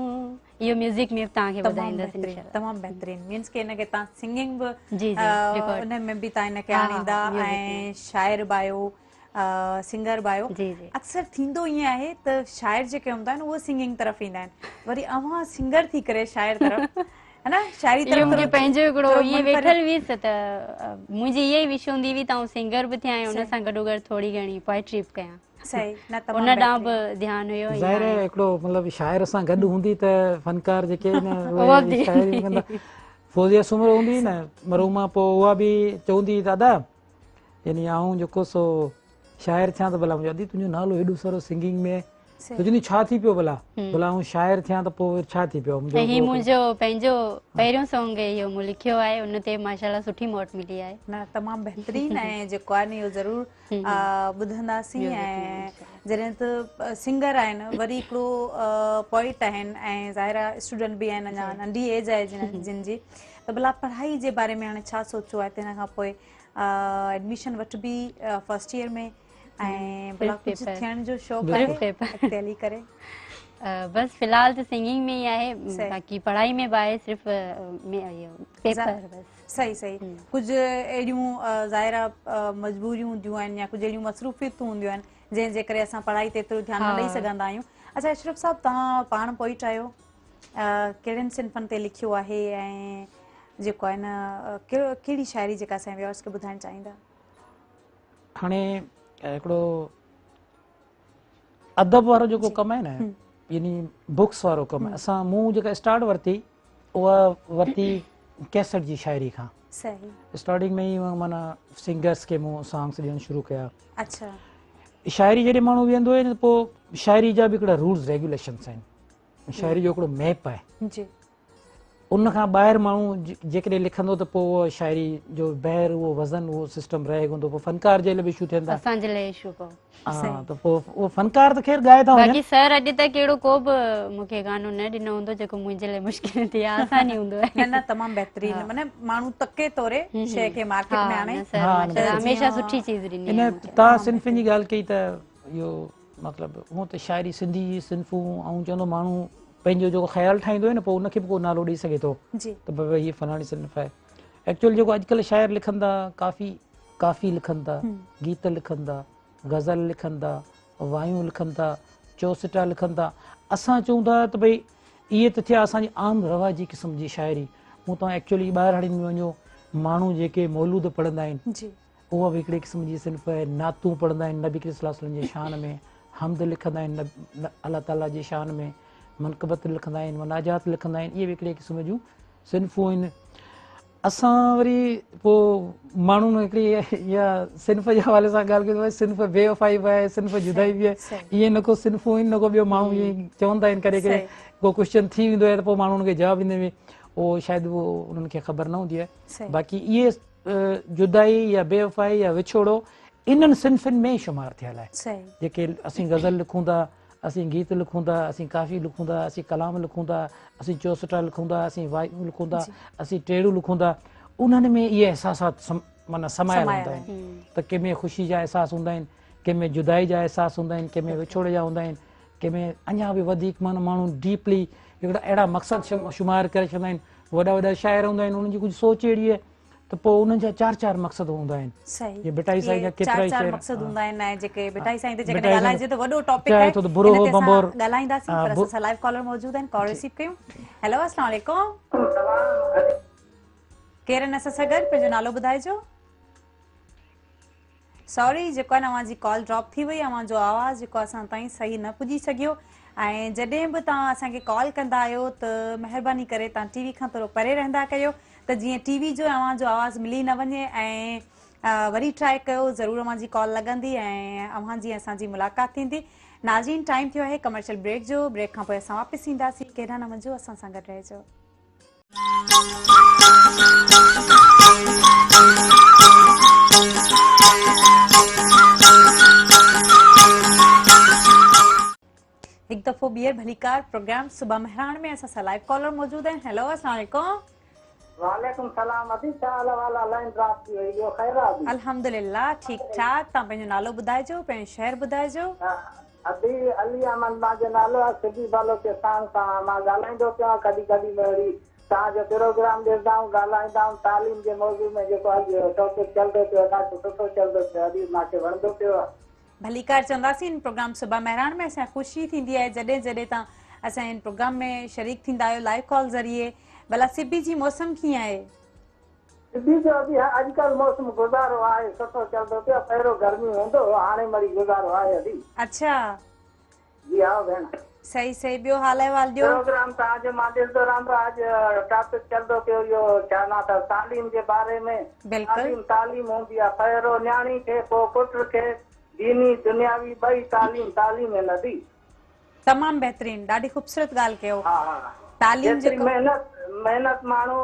इहो म्यूज़िक में तव्हांखे ॿुधाईंदसि तमामु बहितरीन मीन्स के हिनखे तव्हां सिंगिंग बि जी जी उन में बि तव्हां हिनखे आणींदा ऐं शाइर बि आहियो सिंगर बि आहियो अक्सर थींदो ईअं आहे त शाइर जेके हूंदा आहिनि उहे सिंगिंग तरफ़ ईंदा आहिनि वरी अव्हां सिंगर थी करे शाइर तरफ़ है न शाइरी तरफ़ मूंखे पंहिंजो हिकिड़ो ईअं वेठल हुईसि त मुंहिंजी इहा ई विश हूंदी हुई त आउं सिंगर बि थियां ऐं हुन सां गॾोगॾु थोरी घणी पोएट्री बि कयां सही न उन ॾांहुं बि ध्यानु हुयो ज़ाहिर आहे हिकिड़ो मतिलबु शाइर सां गॾु हूंदी त फनकार जेके आहिनि शाइरी कंदा फौजिया सुमरो हूंदी न मरूमा पोइ उहा बि चवंदी दादा यानी आऊं जेको सो शाइर थियां त भला मुंहिंजो अदी तुंहिंजो नालो हेॾो सारो सिंगिंग में तुंहिंजी छा थी पियो भला भला आऊं शाइर थियां त पोइ छा थी पियो ही मुंहिंजो पंहिंजो पहिरियों सॉन्ग इहो मूं लिखियो आहे उन ते माशाल्लाह सुठी मौत मिली आहे न तमामु बहितरीन ऐं जेको आहे न इहो ज़रूरु ॿुधंदासीं ऐं जॾहिं त सिंगर आहिनि वरी हिकिड़ो पोइट आहिनि ऐं ज़ाहिरा स्टूडेंट बि आहिनि अञा नंढी एज आहे जिन जी त भला पढ़ाई जे बारे में हाणे छा सोचियो आहे तिन खां पोइ एडमिशन वठिबी फर्स्ट ईयर में ऐं भला कुझु थियण जो शौक़ु आहे अॻिते हली करे बस फिलहाल तो सिंगिंग में ही आहे बाकी पढ़ाई में बाए सिर्फ पेपर बस सही सही कुछ एडियूं ज़ाहिरा मजबूरियूं हूंदियूं आहिनि या कुछ एडियूं मसरूफ़ियतूं हूंदियूं आहिनि जंहिंजे करे असां पढ़ाई ते एतिरो ध्यानु न ॾेई सघंदा आहियूं अच्छा अशरफ साहब तव्हां पाण पोइट आहियो कहिड़नि सिन्फ़नि ते लिखियो आहे ऐं जेको आहे न कहिड़ी शाइरी जेका असांजे व्यूअर्स खे ॿुधाइणु चाहींदा हाणे हिकिड़ो अदब वारो जेको कमु आहे न यानी बुक्स वारो कमु असां मूं जेका स्टार्ट वरिती उहा वरिती कैसेट जी शाइरी खां स्टार्टिंग में ई माना सिंगर्स खे मूं सॉन्ग्स ॾियणु शुरू कया अच्छा शाइरी जॾहिं माण्हू वेंदो आहे न पोइ शाइरी जा बि हिकिड़ा रूल्स रेगुलेशन्स आहिनि शाइरी जो हिकिड़ो मैप आहे जी उन खां ॿाहिरि माण्हू जेकॾहिं लिखंदो त पोइ उहो शाइरी जो ॿाहिरि उहो वज़न उहो सिस्टम रहे कोन थो पोइ फनकार जे लाइ बि इशू थियनि था असांजे लाइ इशू हा त पोइ उहो फनकार त ख़ैर ॻाए था बाक़ी सर अॼु तक अहिड़ो को बि मूंखे गानो न ॾिनो हूंदो जेको मुंहिंजे लाइ मुश्किल थी आहे आसान ई हूंदो आहे न तमामु बहितरीन माने माण्हू तके तौरे शइ खे मार्केट में आणे हमेशह सुठी चीज़ ॾिनी इन तव्हां सिन्फ़नि जी ॻाल्हि कई त इहो मतिलबु हूअं त शाइरी सिंधी सिन्फ़ूं ऐं चवंदो माण्हू पंहिंजो जेको ख़्यालु ठाहींदो आहे न पोइ उनखे बि को नालो ॾेई सघे थो त भई हीअ फलाणी सिन्फ़ आहे एक्चुअली जेको अॼुकल्ह शाइर लिखनि था काफ़ी लिखनि था गीत लिखनि था गज़ल लिखनि था वायूं लिखनि था चौसिटा लिखनि था असां चऊं था त भई इहे त थिया असांजी आम रवाजी क़िस्म जी शाइरी मूं तव्हां एक्चुअली ॿाहिरि में वञो माण्हू जेके मौलूद पढ़ंदा आहिनि उहा बि हिकिड़े क़िस्म जी सिन्फ़ आहे नातूं पढ़ंदा आहिनि नबी करीम सल्लल्लाहु अलैहि वसल्लम जी शान में हमद लिखंदा आहिनि अलाह ताला जी शान में मनक़बत लिखंदा आहिनि मनाजात लिखंदा आहिनि इहे बि हिकिड़े क़िस्म जूं सिन्फ़ूं आहिनि असां वरी पोइ माण्हुनि हिकिड़ी इहा सिन्फ़ जे हवाले सां ॻाल्हि कई सिन्फ़ बेवफ़ाई बि आहे सिन्फ़ जुदाई बि आहे इहे न को सिन्फ़ूं आहिनि न को ॿियो माण्हू ईअं चवंदा आहिनि करे करे को क्वेश्चन थी वेंदो आहे त पोइ माण्हू हुनखे जवाबु ॾींदे में उहो शायदि उहो उन्हनि खे ख़बर न हूंदी आहे बाक़ी इहे जुदाई या बेवफ़ाई या विछोड़ो इन्हनि सिन्फ़नि में ई शुमारु थियल आहे जेके असीं गज़ल लिखूं था असीं गीत लिखूं था असीं काफ़ी लिखूं था असीं कलाम लिखूं था असीं चौसठा लिखूं था असीं वायूं लिखूं था असीं टेड़ूं लिखूं था उन्हनि में इहे अहसासात माना समायल हूंदा आहिनि त कंहिंमें ख़ुशी जा अहसास हूंदा आहिनि कंहिंमें जुदाई जा अहसास हूंदा आहिनि कंहिंमें विछोड़े जा हूंदा आहिनि कंहिंमें अञा बि वधीक माना माण्हू डीपली हिकिड़ा अहिड़ा मक़सद शुमार करे छॾींदा आहिनि वॾा वॾा शाइर हूंदा आहिनि उन्हनि जी कुझु सोच अहिड़ी आहे त पोइ उन्हनि जा चार मक़सद हूंदा आहिनि बिटाई साईं जा केतिरा ई मक़सद हूंदा आहिनि ऐं जेके बिटाई साईं ते जेकॾहिं ॻाल्हाइजे त वॾो टॉपिक आहे त बुरो बंबोर ॻाल्हाईंदासीं पर असां लाइव कॉलर मौजूद आहिनि कॉल रिसीव कयूं हेलो अस्सलाम वालेकुम केरु आहिनि असां सां गॾु पंहिंजो नालो ॿुधाइजो सॉरी जेको आहे न अव्हां जी कॉल ड्रॉप थी वई अव्हां जो आवाज़ जेको असां ताईं सही न पुॼी सघियो ऐं जॾहिं बि तव्हां असांखे कॉल कंदा आहियो त महिरबानी करे तव्हां टीवी खां थोरो परे रहंदा कयो त जीअं टीवी जो अव्हां जो आवाज़ मिली न वञे ऐं वरी ट्राई कयो, ज़रूरु अव्हां जी कॉल लॻंदी ऐं अव्हां जी असांजी मुलाक़ात थींदी। नाज़रीन, टाइम थियो आहे कमर्शियल ब्रेक जो। ब्रेक खां पोइ असां वापसि ईंदासीं। केॾा न वञो, असां सां गॾु रहिजो। एक दफ़ो ॿीहर भलीकार प्रोग्राम सुबह मेहरान में असां सां लाइव कॉलर मौजूद आहिनि। हेलो, अस्सलाम वालेकुम। वालेकुम सलाम। अभी चाल वाला लाइन ड्रॉप थी वई, ॿियो ख़ैर आहे? अभी अल्हम्दुलिल्लाह ठीकु ठाक। तव्हां पंहिंजो नालो ॿुधाइजो, पंहिंजो शहर ॿुधाइजो। अभी अली अहमद मुंहिंजो नालो आहे। सिंधी बलोचिस्तान सां मां ॻाल्हाईंदो पियो कॾहिं कॾहिं वरी तव्हांजो प्रोग्राम ॾिसंदा आहियूं, ॻाल्हाईंदा आहियूं तालीम जे मौज़ू में। जेको अॼु टॉपिक चलंदो पियो ॾाढो सुठो चलंदो पियो, अॼु मूंखे वणंदो पियो। भलीकार चवंदासीं। इन प्रोग्राम सुबह मेहरान में असां ख़ुशी थींदी आहे जॾहिं जॾहिं तव्हां असां इन प्रोग्राम में शरीक थींदा आहियो लाइव कॉल ज़रिए। भला सिबी जी मौसम कीअं आहे? सिबी जो बि अॼुकल्ह मौसम गुज़ारो आहे, सुठो चलंदो पियो। पहिरियों गर्मी हूंदो, हाणे वरी गुज़ारो आहे अभी। अच्छा जी हा भेण, सही सही। ॿियो हाल अहिवाल ॾियो। प्रोग्राम तव्हांजो मां ॾिसंदो रहंदो। अॼु टॉपिक चलंदो पियो इहो छा नाम अथव तालीम जे बारे में। बिल्कुलु तालीम हूंदी आहे, पहिरियों न्याणी खे, पोइ पुट खे, दीनी दुनियावी ॿई तालीम नदी। तमामु बहितरीन, ॾाढी ख़ूबसूरत ॻाल्हि कयो। हा तालीम जेतिरी जेको महिनत माण्हू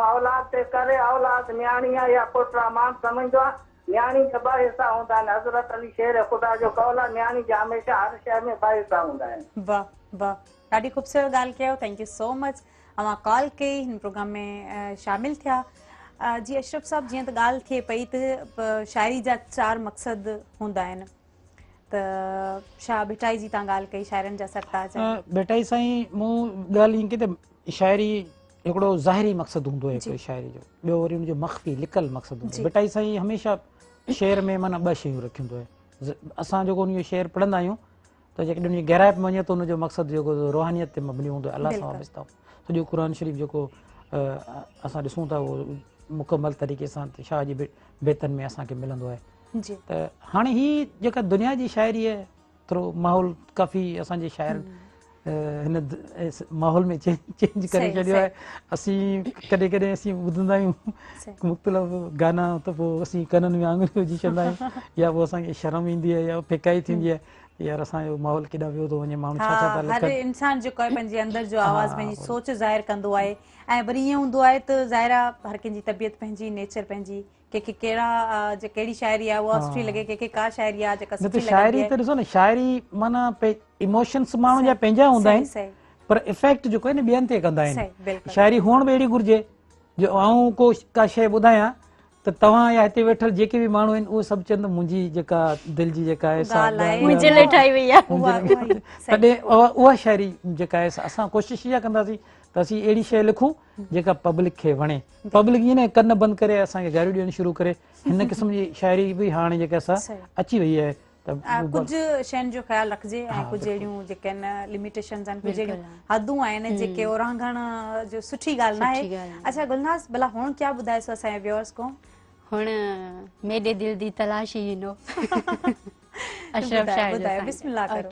औलाद ते करे, औलाद न्याणी आहे या पुट आहे, मां सम्झंदो आहे न्याणी जा ॿ हिसा हूंदा आहिनि। हज़रत अली शेर ख़ुदा जो कौल आहे, न्याणी जा हमेशह हर शइ में ॿ हिसा हूंदा आहिनि। वाह वाह, ॾाढी ख़ूबसूरत ॻाल्हि कयो। Thank you so much. अव्हां कॉल कई, हिन प्रोग्राम में शामिल थिया। जी अशरफ साहब, जीअं त ॻाल्हि थिए पई त शाइरी जा 4 मक़सद हूंदा आहिनि, त छा भिटाई जी तव्हां ॻाल्हि कई शाइरनि जा सरताज आहिनि? बेटाई साईं, मूं ॻाल्हि ईअं की त शाइरी हिकिड़ो ज़ाहिरी मक़सदु हूंदो आहे कोई शाइरी जो, ॿियो वरी हुनजो मख़फ़ी लिकल मक़सदु हूंदो आहे। बेटाई साईं हमेशह शेर में माना 2 शयूं रखंदो आहे। असां जेको उनजो शेर पढ़ंदा आहियूं त जेकॾहिं उनजी गहराई में वञे त उनजो मक़सदु जेको रूहानियत ते मबनी हूंदो आहे, अलाह सां वाबस्तो। सॼो क़ुर शरीफ़ जेको असां ॾिसूं था उहो मुकमल तरीक़े सां शाह जी बेतन में असांखे मिलंदो आहे। त हाणे हीअ जेका दुनिया जी शाइरी आहे, थोरो माहौल काफ़ी असांजे शाइर हिन माहौल में चेंज करे छॾियो आहे। असीं कॾहिं कॾहिं असीं ॿुधंदा आहियूं मुख़्तलिफ़ गाना, त पोइ असीं कननि में आङुरियूं विझी छॾंदा आहियूं, या पोइ असांखे शर्म ईंदी आहे या फिकाई थींदी आहे, यार असांजो माहौल केॾा वियो थो वञे, माण्हू छा छा था हर लिखनि। इंसान जेको आहे पंहिंजे अंदरि जो आवाज़, पंहिंजी सोच ज़ाहिर कंदो आहे। ऐं वरी ईअं हूंदो आहे त ज़ाहिर आहे हर कंहिंजी तबियत पंहिंजी, नेचर पंहिंजी, कंहिंखे कहिड़ी शाइरी आहे उहा सुठी लॻे, कंहिंखे का शाइरी आहे जेका सुठी लॻंदी शाइरी आहे। त ॾिसो न, शाइरी माना इमोशन्स माण्हू जा पंहिंजा हूंदा आहिनि, पर इफेक्ट जेको आहे न ॿियनि ते कंदा आहिनि। शाइरी हुअण बि अहिड़ी घुरिजे जो आऊं का शइ ॿुधायां त तव्हां या हिते वेठल जेके बि माण्हू आहिनि उहे सभु चवंदा मुंहिंजी जेका दिलि जी जेका आहे तॾहिं उहा शाइरी जेका आहे असां कोशिशि इहा कंदासीं त असीं अहिड़ी शइ लिखूं जेका पब्लिक खे वणे। पब्लिक ईअं न कन बंदि करे असांखे गारियूं ॾियणु शुरू करे। हिन क़िस्म जी शाइरी बि हाणे जेका असां अची वई आहे। कुझु शयुनि जो ख़्यालु रखिजे ऐं कुझु अहिड़ियूं जेके आहिनि लिमिटेशन्स आहिनि, कुझु अहिड़ियूं हदूं आहिनि जेके उरांघण जो सुठी ॻाल्हि न आहे। अच्छा गुलनाज़, भला हुण क्या ॿुधाएसो असांजे व्यूअर्स को? हुण मेरे दिल दी तलाशी हिनो अशरफ शाह जो। बिस्मिल्लाह करो।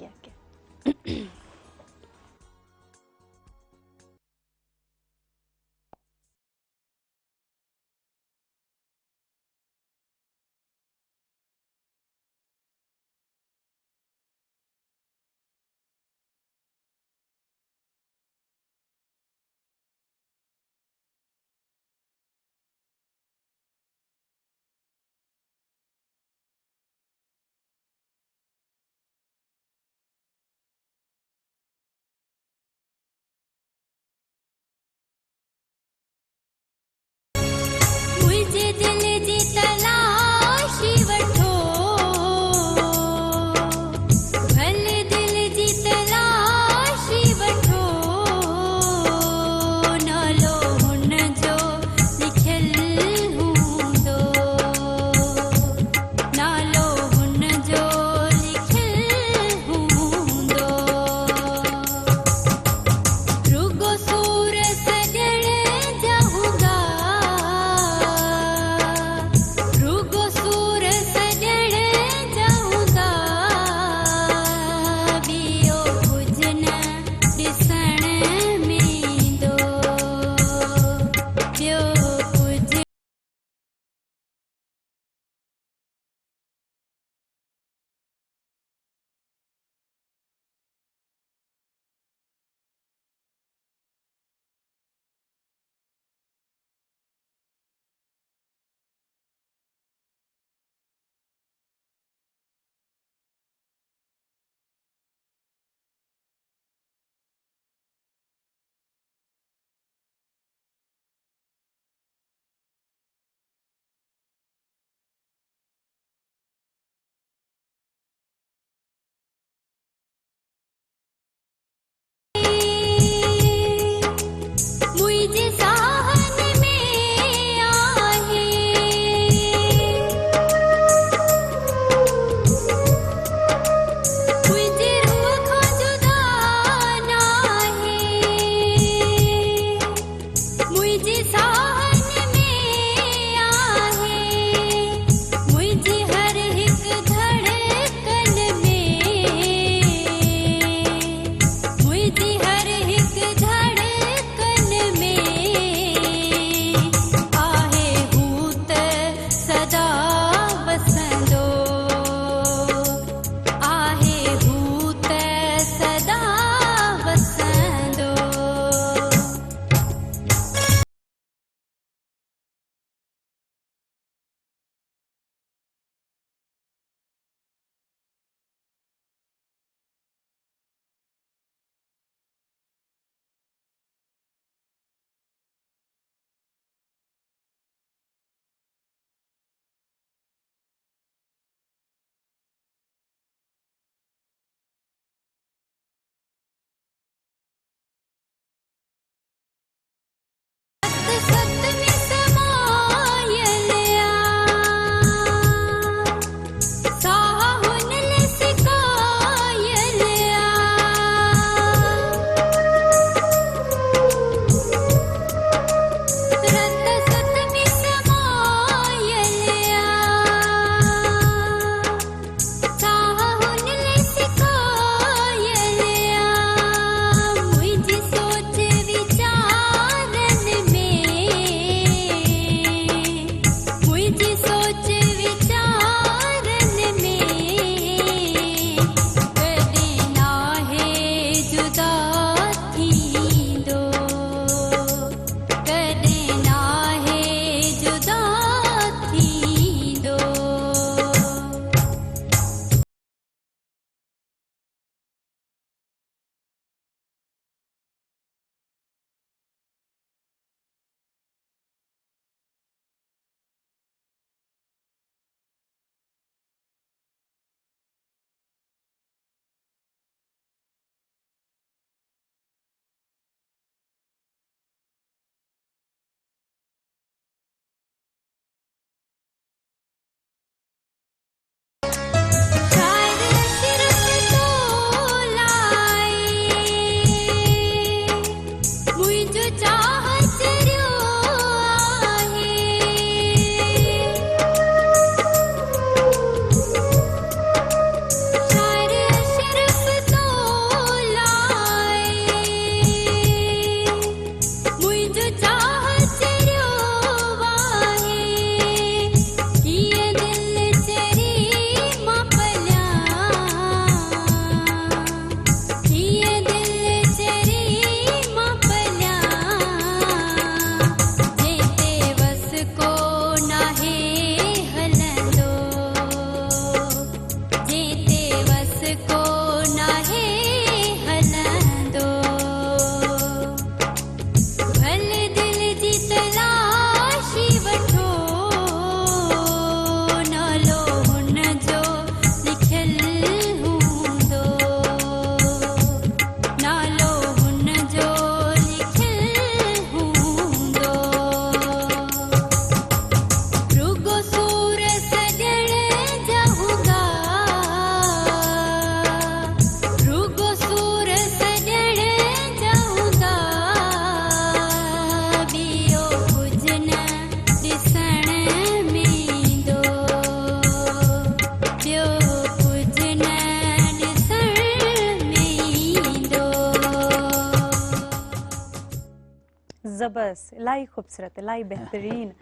ज़बरदस्त, इलाही खूबसूरत, इलाही बेहतरीन।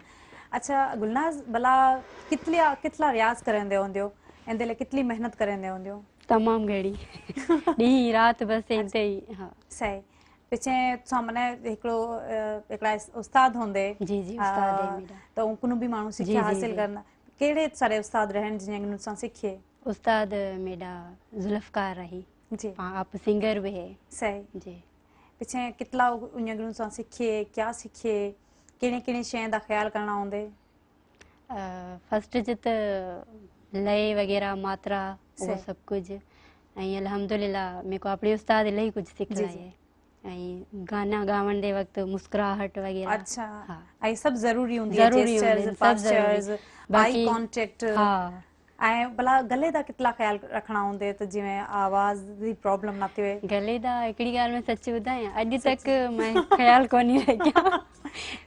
अच्छा गुलनाज, भला कितला रियाज़ करंदे होंदियो, इंदे लाइ कितली मेहनत करंदे होंदियो? तमाम घड़ी ॾींहुं राति बसि इंते ई। हा सही। पिछे तुसां माने हिकिड़ा उस्ताद हूंदे, जी जी उस्ताद है मेरा। त उनकुनो भी माण्हू जी सिखिया जी हासिल जी करना, कहिड़े सारे उस्ताद रहन जिन तुसां सिखिए? उस्ताद मेरा जुल्फकार रही, जी आप सिंगर भी है। सही। जी पिछे कितला उन तुसां सिखिए, क्या सिखिए, किहड़े किहड़े शइ दा ख्याल करना होंदे? फर्स्ट च त लय वग़ैरह मात्रा वो सही। सब कुछ ऐं अल्हम्दुलिल्लाह मेरे को अपने उस्ताद इलाही कुछ जी सिखलाए जी। है। ऐं गाना गावण दे वक़्तु मुस्कुराहट वग़ैरह। अच्छा, हा ऐं सभु ज़रूरी हूंदी आहे, ज़रूरी हूंदे जेस्चर्स, आहिनि सभु ज़रूरी। पास्चर्स, आई बाक़ी कॉन्टेक्ट, हा ऐं भला गले दा कितला ख्याल रखना होंदे त जिवें आवाज़ दी प्रॉब्लम न थिए? गले दा हिकिड़ी ॻाल्हि में सच ॿुधायां, अॼु तक सच्ची? मैं ख़्याल कोन्हे रखिया।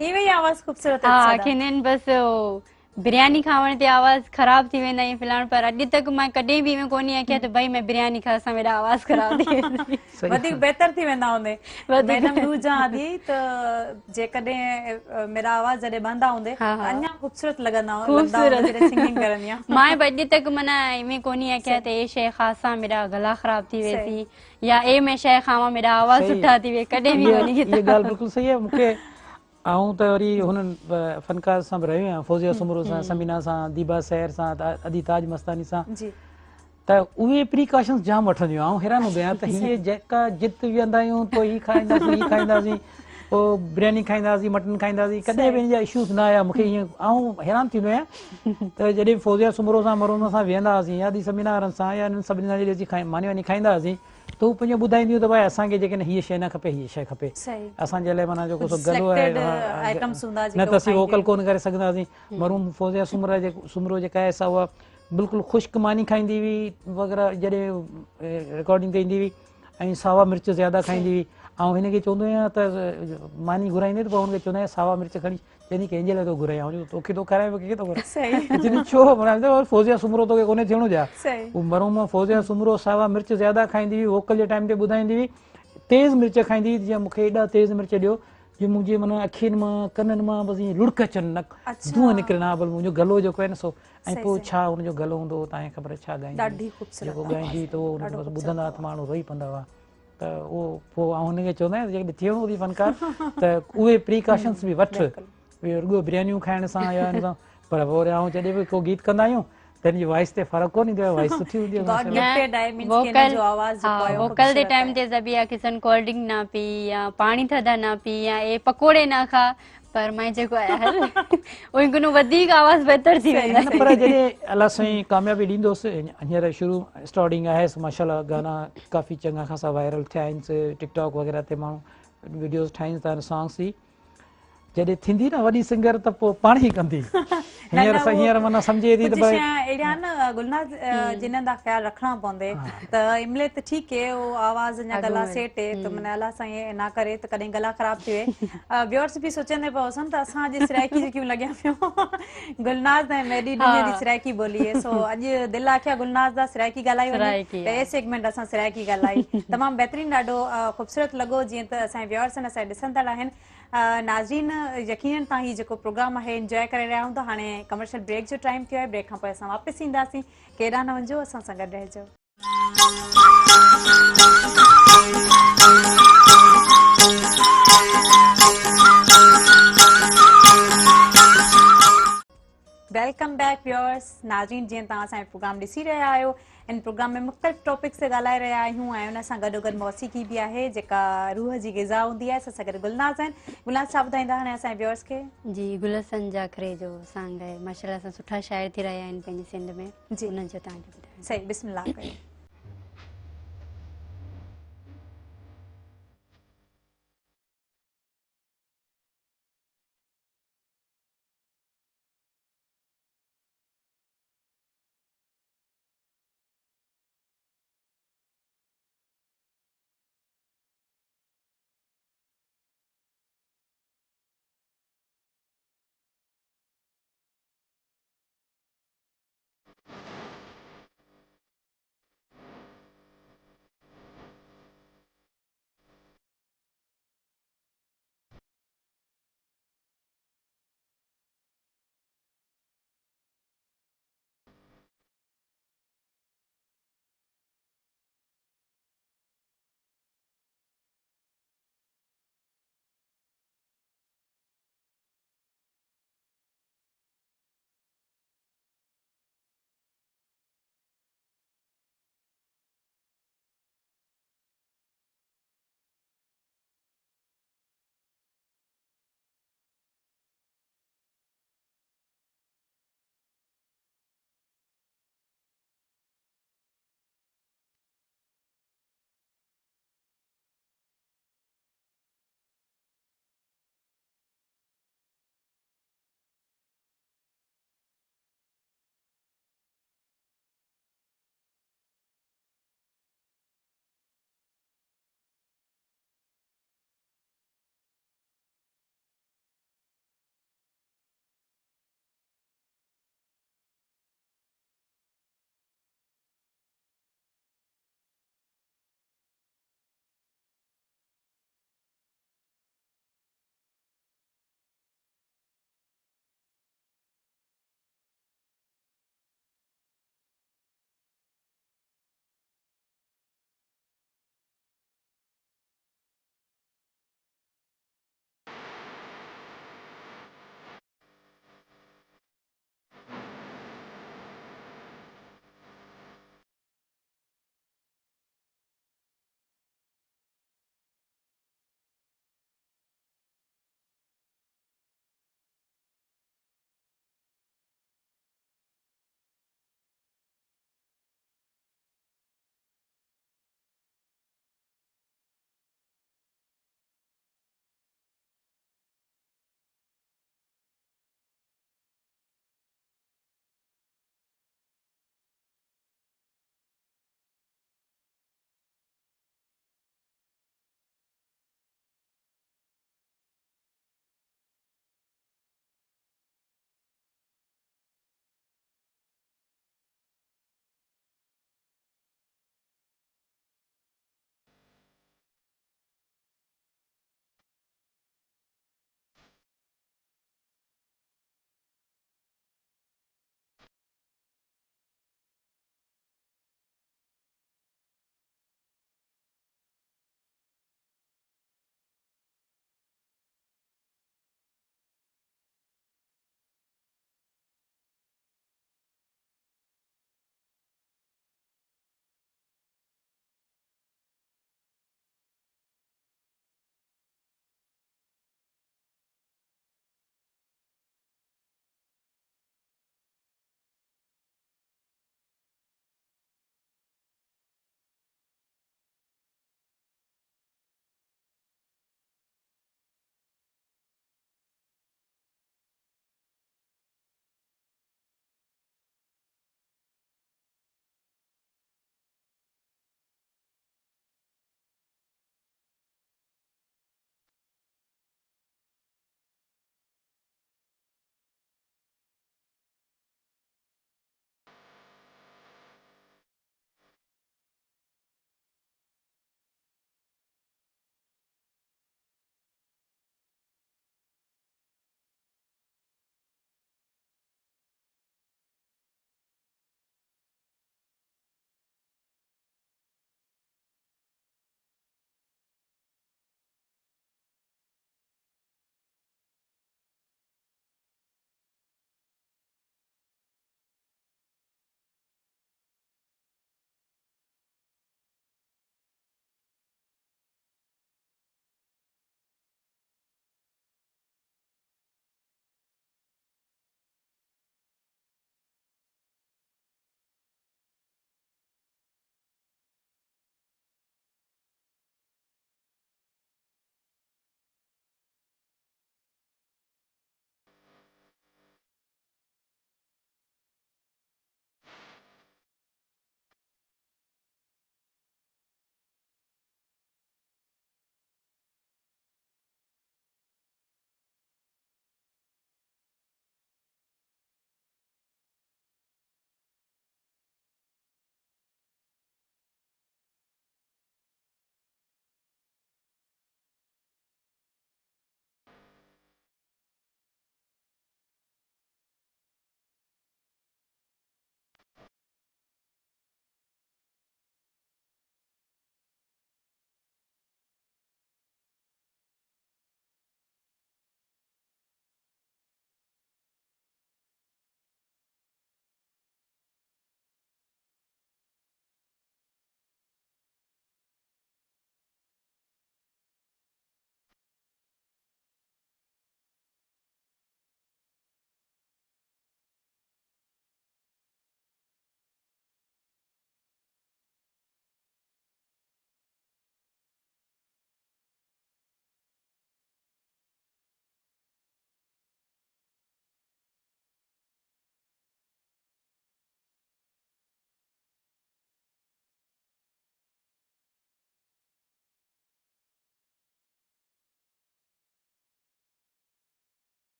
इवें ई आवाज़ ख़ूबसूरत हा आहे सदा। खिंदा आहिनि बसि हो बिरयानी खावण ते आवाज़ ख़राब थी वेंदा आहिनि फिलहाल, पर अॼु तक मां कॾहिं बि इवें कोन्हे आखिया त भई मैं बिरयानी खासां मेरा आवाज़ ख़राब थी वेंदी। सही वधीक बहितर थी वेंदा हूंदे। वधीक मैडम नूर जहां हदी त जेकॾहिं मेरा आवाज़ जॾहिं बंदा हूंदे हा त हा अञा ख़ूबसूरत लगंदा हूंदे ख़ूबसूरत जॾहिं सिंगिंग करंदी आ। मां बि अॼु तक माना इवें कोन्हे आखिया त ए शइ खासां मेरा गला ख़राब थी सही। वेसी या ए मैं शइ खावां मेरा आवाज़ सही। सुठा थी वे, कॾहिं बि कोन्हे ये कीता। ॻाल्हि बिल्कुलु सही आहे। मूंखे आऊं त वरी हुननि फ़नकार सां बि रहियो आहियां, फौज़िया सुमरो सां, समीना सां, दीबा सैर सां, अदी ताज मस्तानी सां, जी त उहे प्रिकॉशन्स जाम वठंदियूं। आऊं हैरान हूंदो आहियां त हीअ जेका जित विहंदा आहियूं पोइ हीअ खाईंदासीं, हीअ खाईंदासीं, पोइ बिरयानी खाईंदासीं, मटन खाईंदासीं, कॾहिं बि इन जा इशूज़ न आया मूंखे। हीअं आऊं हैरान थींदो आहियां त जॾहिं फौज़िया सुमरो सां मरोन सां वेहंदा हुआसीं या दी समीना वारनि सां या इन्हनि सभिनी सां जॾहिं असीं मानी वानी खाईंदा हुआसीं त हू पंहिंजो ॿुधाईंदियूं त भई असांखे जेकॾहिं हीअ शइ न खपे, हीअ शइ खपे, सही। असांजे लाइ माना जेको कुझु सो गलो आहे सिलेक्टेड आइटम्स हूंदा न जेके त उहो असीं वोकल खाईंदियूं कोन करे सघंदासीं। मरूम फौज़िया सुमरो जेका आहे सा उहा बिल्कुलु ख़ुश्क मानी खाईंदी हुई वग़ैरह जॾहिं रिकॉर्डिंग ते ईंदी हुई, ऐं सावा मिर्च ज़्यादा खाईंदी हुई। ऐं हिनखे चवंदो आहियां त मानी घुराईंदे त पोइ हुनखे चवंदो आहियां सावा मिर्च खणी, चवंदी कंहिंजे लाइ थो घुराई, तोखे थो खाराए कंहिंखे थो घुराए। सही। चवंदी छो फौज़िया सुमरो तोखे कोन्हे थियणो छा? सही। हू मरूम फौज़िया सुमरो सावा मिर्च ज़्यादा खाईंदी हुई, वोकल जे टाइम ते ॿुधाईंदी हुई, तेज़ मिर्च खाईंदी हुई, जीअं मूंखे एॾा तेज़ मिर्च ॾियो जो मुंहिंजे माना अखियुनि मां कननि मां बसि ईअं लुड़क अचनि, न धूंअं निकिरनि, हा भई मुंहिंजो गलो जेको आहे न सो। ऐं सही पोइ सही। छा हुनजो गलो हूंदो हो, तव्हांखे ख़बर छा ॻाईंदी हुई, ॾाढी ख़ूबसूरत जेको आवाज़ ॻाईंदी हुई त आहे, उहो ॾाढो हुनखे बसि ख़ूबसूरत ॿुधंदा त आवाज़। माण्हू रोई पवंदा हुआ। त उहो पोइ हुनखे चवंदा आहिनि जेकॾहिं थियणो हुजे फ़नकार त उहे प्रिकॉशन्स बि वठि, बिल्कुलु। उहे रुॻो बिरयानियूं खाइण सां या हिन सां, पर पोइ वरी आऊं जॾहिं बि को गीत कंदा आहियूं त हिनजी वॉइस ते फ़र्क़ु कोन ईंदो आहे, वॉइस सुठी हूंदी आहे गॉड माशाल्लाह। गिफ्टेड आहे, मीन्स कि हिन वोकल जो आवाज़ हा जेको आहे उहो वोकल जे ख़ूबसूरत टाइम आहे। ते जब या किसन कोल्ड ड्रिंक ना पी या पानी थधा ना पी या ए पकोड़े ना खा, पर मैं जेको आहे हल उन कुनो वधीक आवाज़ बहितर थी सही वेंदा न आहिनि। पर जॾहिं अलाह साईं कामयाबी ॾींदोसि, हींअर शुरू स्टार्टिंग आहे माशाल्लाह, गाना काफ़ी चङा ख़ासा वायरल थिया आहिनि, टिकटॉक वग़ैरह ते माण्हू वीडियोज़ ठाहिनि था सॉन्ग्स जी। जॾहिं थींदी न वॾी सिंगर त पोइ पाण ई कंदी। न न उहो हींअर माना सम्झे थी त कुझु भई शयूं अहिड़ियूं आहिनि न गुलनाज़, जिन्हनि दा ख़्यालु रखणो पवंदे, त इमले त ठीकु आहे उहो आवाज़ अञा अॻु गला में सेट आहे त माना अलाह सां ईअं न करे त कॾहिं गला ख़राब थी वए। व्यूअर्स बि सोचंदे पिया हुअसि त असां अॼु सिराइकी जूं क्यों लॻिया पियूं। गुलनाज़ ऐं मेडी हा दुनिया जी सिराइकी ॿोली आहे, सो अॼु दिलि आखिया गुलनाज़ दा सिराइकी ॻाल्हाई वञे सराइकी त आहे। ए सेगमेंट असां सिराइकी ॻाल्हाई। तमामु बहितरीनु, ॾाढो ख़ूबसूरत लॻो, जीअं त असांजे व्यूअर्स आहिनि, असांजे ॾिसंदड़ आहिनि। नाज़रीन, यकीनन तव्हां हीउ जेको प्रोग्राम आहे इंजॉय करे रहिया हूंदा। हाणे कमर्शियल ब्रेक जो टाइम थियो आहे, ब्रेक खां पोइ असां वापसि ईंदासीं। केॾांहुं न वञिजो, असां सां गॾु रहिजो। Welcome back viewers. नाज़रीन, जीअं तव्हां असांजो प्रोग्राम ॾिसी रहिया आहियो, इन प्रोग्राम में मुख़्तलिफ़ टॉपिक्स ते ॻाल्हाए रहिया आहियूं ऐं उन सां गॾोगॾु मौसीक़ी बि आहे जेका रूह जी ग़िज़ा हूंदी आहे। असां सां गॾु गुलनाज़ आहिनि। गुलनाज़, छा ॿुधाईंदा हाणे असांजे व्यूअर्स खे? जी, गुलशन जाखरे जो सॉन्ग आहे, माशाल्लाह सां सुठा शाइर थी रहिया आहिनि पंहिंजे सिंध में, जी उन्हनि जो तव्हांखे ॿुधायां। सही, बिस्मिल्लाह कयो।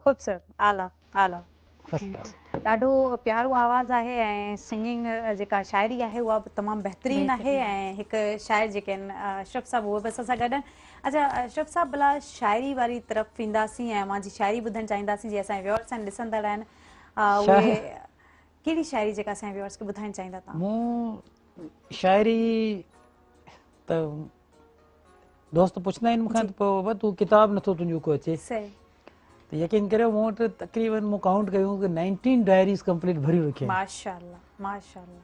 ख़ूबसूरत आला आला ॾाढो प्यारो आवाज़ु आहे ऐं सिंगिंग जेका शाइरी आहे उहा बि तमामु बहितरीनु आहे ऐं हिकु शाइर जेके आहिनि अशरफ साहब उहे बि असां सां गॾु आहिनि। अच्छा अशरफ साहब भला शाइरी वारी तरफ़ ईंदासीं ऐं मुंहिंजी शाइरी ॿुधणु चाहींदासीं जीअं असांजे व्यूअर्स आहिनि ॾिसंदड़ आहिनि उहे कहिड़ी शाइरी जेका असांजे व्यूअर्स खे ॿुधाइणु चाहींदा तव्हां? मूं शाइरी त दोस्त पुछंदा आहिनि मूंखां त पोइ तूं किताबु नथो तुंहिंजो को अचे त यकीन करियो मूं वटि तक़रीबन मूं काउंट कयूं कि 19 डायरीज़ कंप्लीट भरी रखियूं आहिनि। माशाअल्लाह माशाअल्लाह।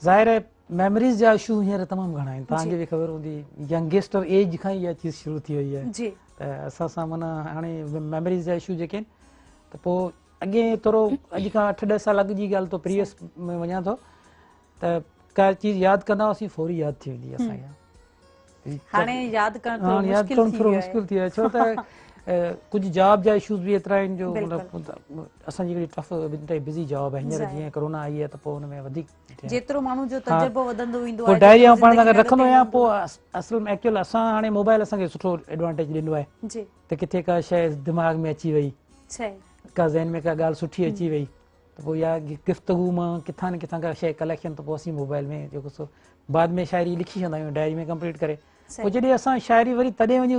ज़ाहिर आहे मेमोरीज़ जा इशू हींअर तमामु घणा आहिनि, तव्हांखे बि ख़बर हूंदी यंगेस्टर एज खां ई इहा चीज़ शुरू थी वई आहे त असां सां माना हाणे मेमोरीज़ जा इशू जेके आहिनि त पोइ अॻे थोरो अॼु खां 8-10 साल अॻु जी ॻाल्हि तो प्रीवियस में वञा थो त का चीज़ यादि कंदा हुआसीं फौरी यादि थी वेंदी असांखे। हाणे यादि करणु थोरो मुश्किल थी वियो छो त कुछ जॉब जा इश्यूज़ भी एतिरा आहिनि जो मतिलबु असांजी हिकिड़ी टफ बिज़ी जॉब आहे। हींअर जीअं कोरोना आई आहे त पोइ हुन में वधीक जेतिरो माण्हू जो तजुर्बो वधंदो वेंदो आहे डायरी ऐं पाण सां गॾु रखंदो आहियां। पोइ असल में एक्चुअल असां हाणे मोबाइल असांखे सुठो एडवांटेज ॾिनो आहे त किथे का शइ दिमाग़ में अची वई, का ज़हन में का ॻाल्हि सुठी अची वई त पोइ या गुफ़्तगू मां किथां न किथां का शइ कलेक्शन त पोइ असीं मोबाइल में जेको सो बाद में शाइरी लिखी छॾंदा आहियूं डायरी में कंप्लीट करे। पोइ जॾहिं असां शाइरी वरी तॾहिं वञी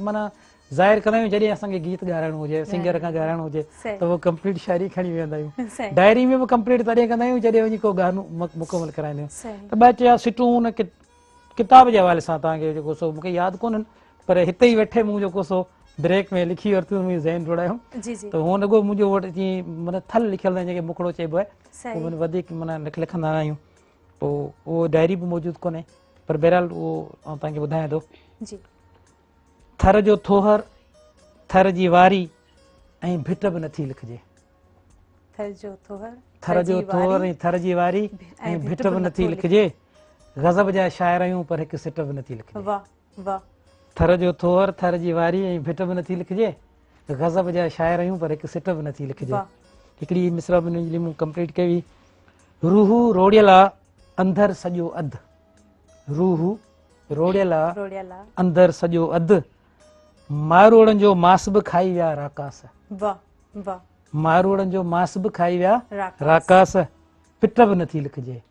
माना ज़ाहिर कंदा आहियूं जॾहिं असांखे गीत ॻाइणो हुजे, सिंगर खां ॻाइणो हुजे त उहो कंप्लीट शाइरी खणी वेंदा आहियूं। डायरी में बि कंप्लीट तॾहिं कंदा आहियूं जॾहिं वञी को गानो मुकमल कराईंदा आहियूं। त ॿ चार सिटूं हुन किताब जे हवाले सां तव्हांखे जेको सो मूंखे यादि कोन्हनि पर हिते ई वेठे मूं जेको सो ब्रेक में लिखी वरितियूं मुंहिंजी ज़हन जोड़ायूं त उहो न को मुंहिंजो वटि जीअं माना थल लिखियल आहे जेके मुकड़ो चइबो आहे उहो वधीक माना लिखंदा आहियूं। पोइ उहो डायरी बि मौजूदु कोन्हे पर बहरहाल उहो तव्हांखे ॿुधायां थो। थर जो थोहर थर जी वारी ऐं भिट बि नथी लिखिजे। थर जो थोहर ऐं थर जी वारी ऐं भिट बि नथी लिखिजे, गज़ब जा शाइर आहियूं पर हिकु सिट बि नथी लिखिजे। वाह वाह। थर जो थोहर थर जी वारी ऐं भिट बि नथी लिखिजे, गज़ब जा शाइर आहियूं पर हिकु सिट बि नथी लिखिजे। हिकिड़ी मिसरा बि मूं कंप्लीट कई, रूहू रोड़ियल आहे अंदर सॼो अधु, रूहू रोड़ियल आहे अंदर सॼो अधु, मारूड़नि जो मांस बि खाई विया राकास। वाह वाह। मारूड़नि जो मांस बि खाई विया राकास, पिट बि नथी लिखिजे।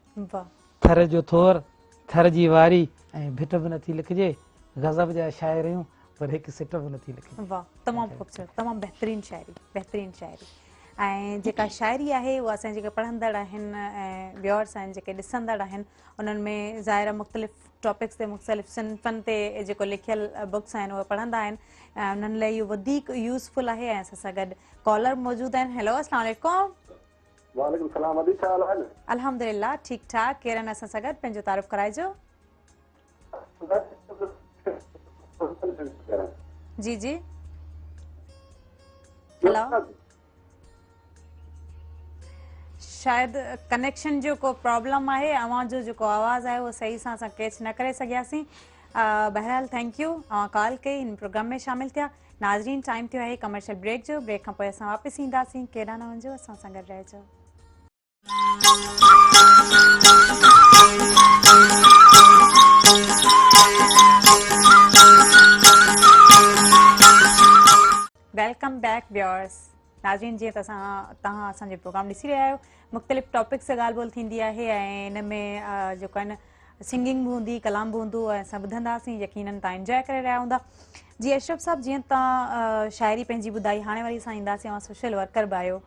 थर जो थोर थर जी वारी ऐं भिट बि नथी लिखिजे, गज़ब जा शाइर आहियूं पर हिकु सिट बि नथी लिखिजे। वाह तमामु ख़ूबसूरत, तमामु बहितरीनु शाइरी, बहितरीनु शाइरी। ऐं जेका शाइरी आहे उहा असांजे जेके पढ़ंदड़ आहिनि ऐं व्यूअर्स आहिनि जेके ॾिसंदड़ आहिनि उन्हनि में ज़ाहिर मुख़्तलिफ़ टॉपिक्स ते मुख़्तलिफ़ सिन्फ़नि ते जेको लिखियल बुक्स आहिनि उहे पढ़ंदा आहिनि ऐं उन्हनि लाइ इहो वधीक यूज़फुल आहे। ऐं असां सां गॾु कॉलर मौजूदु आहिनि। हेलो अस्सलाम वालेकुम। वालेकुम सलाम। अदी छा हाल आहे? अल्हम्दुलिल्लाह ठीकु ठाक। केरु आहिनि असां सां गॾु, पंहिंजो तारुफ़ कराइजो। जी जी हेलो। शायदि कनेक्शन जो को प्रॉब्लम आहे, अवां जो जेको आवाज़ु आहे उहो सही सां असां कैच न करे सघियासीं। बहरहाल थैंक यू अवां कॉल कई, हिन प्रोग्राम में शामिल थिया। नाज़रीन टाइम थियो आहे कमर्शियल ब्रेक जो, ब्रेक खां पोइ असां वापसि ईंदासीं। केॾा न वञिजो, असां सां गॾु रहिजो। Welcome back viewers. नाज़रीन जीअं त तव्हां असांजो प्रोग्राम ॾिसी रहिया आहियो, मुख़्तलिफ़ टॉपिक्स ते ॻाल्हि ॿोल थींदी आहे ऐं इन में जेको आहे न सिंगिंग बि हूंदी, कलाम बि हूंदो ऐं असां ॿुधंदासीं। यकीनन तव्हां इंजॉय करे रहिया हूंदा। जी अशरफ साहब, जीअं तव्हां शाइरी पंहिंजी ॿुधाई, हाणे वरी असां ईंदासीं, अवां सोशल वर्कर बि आहियो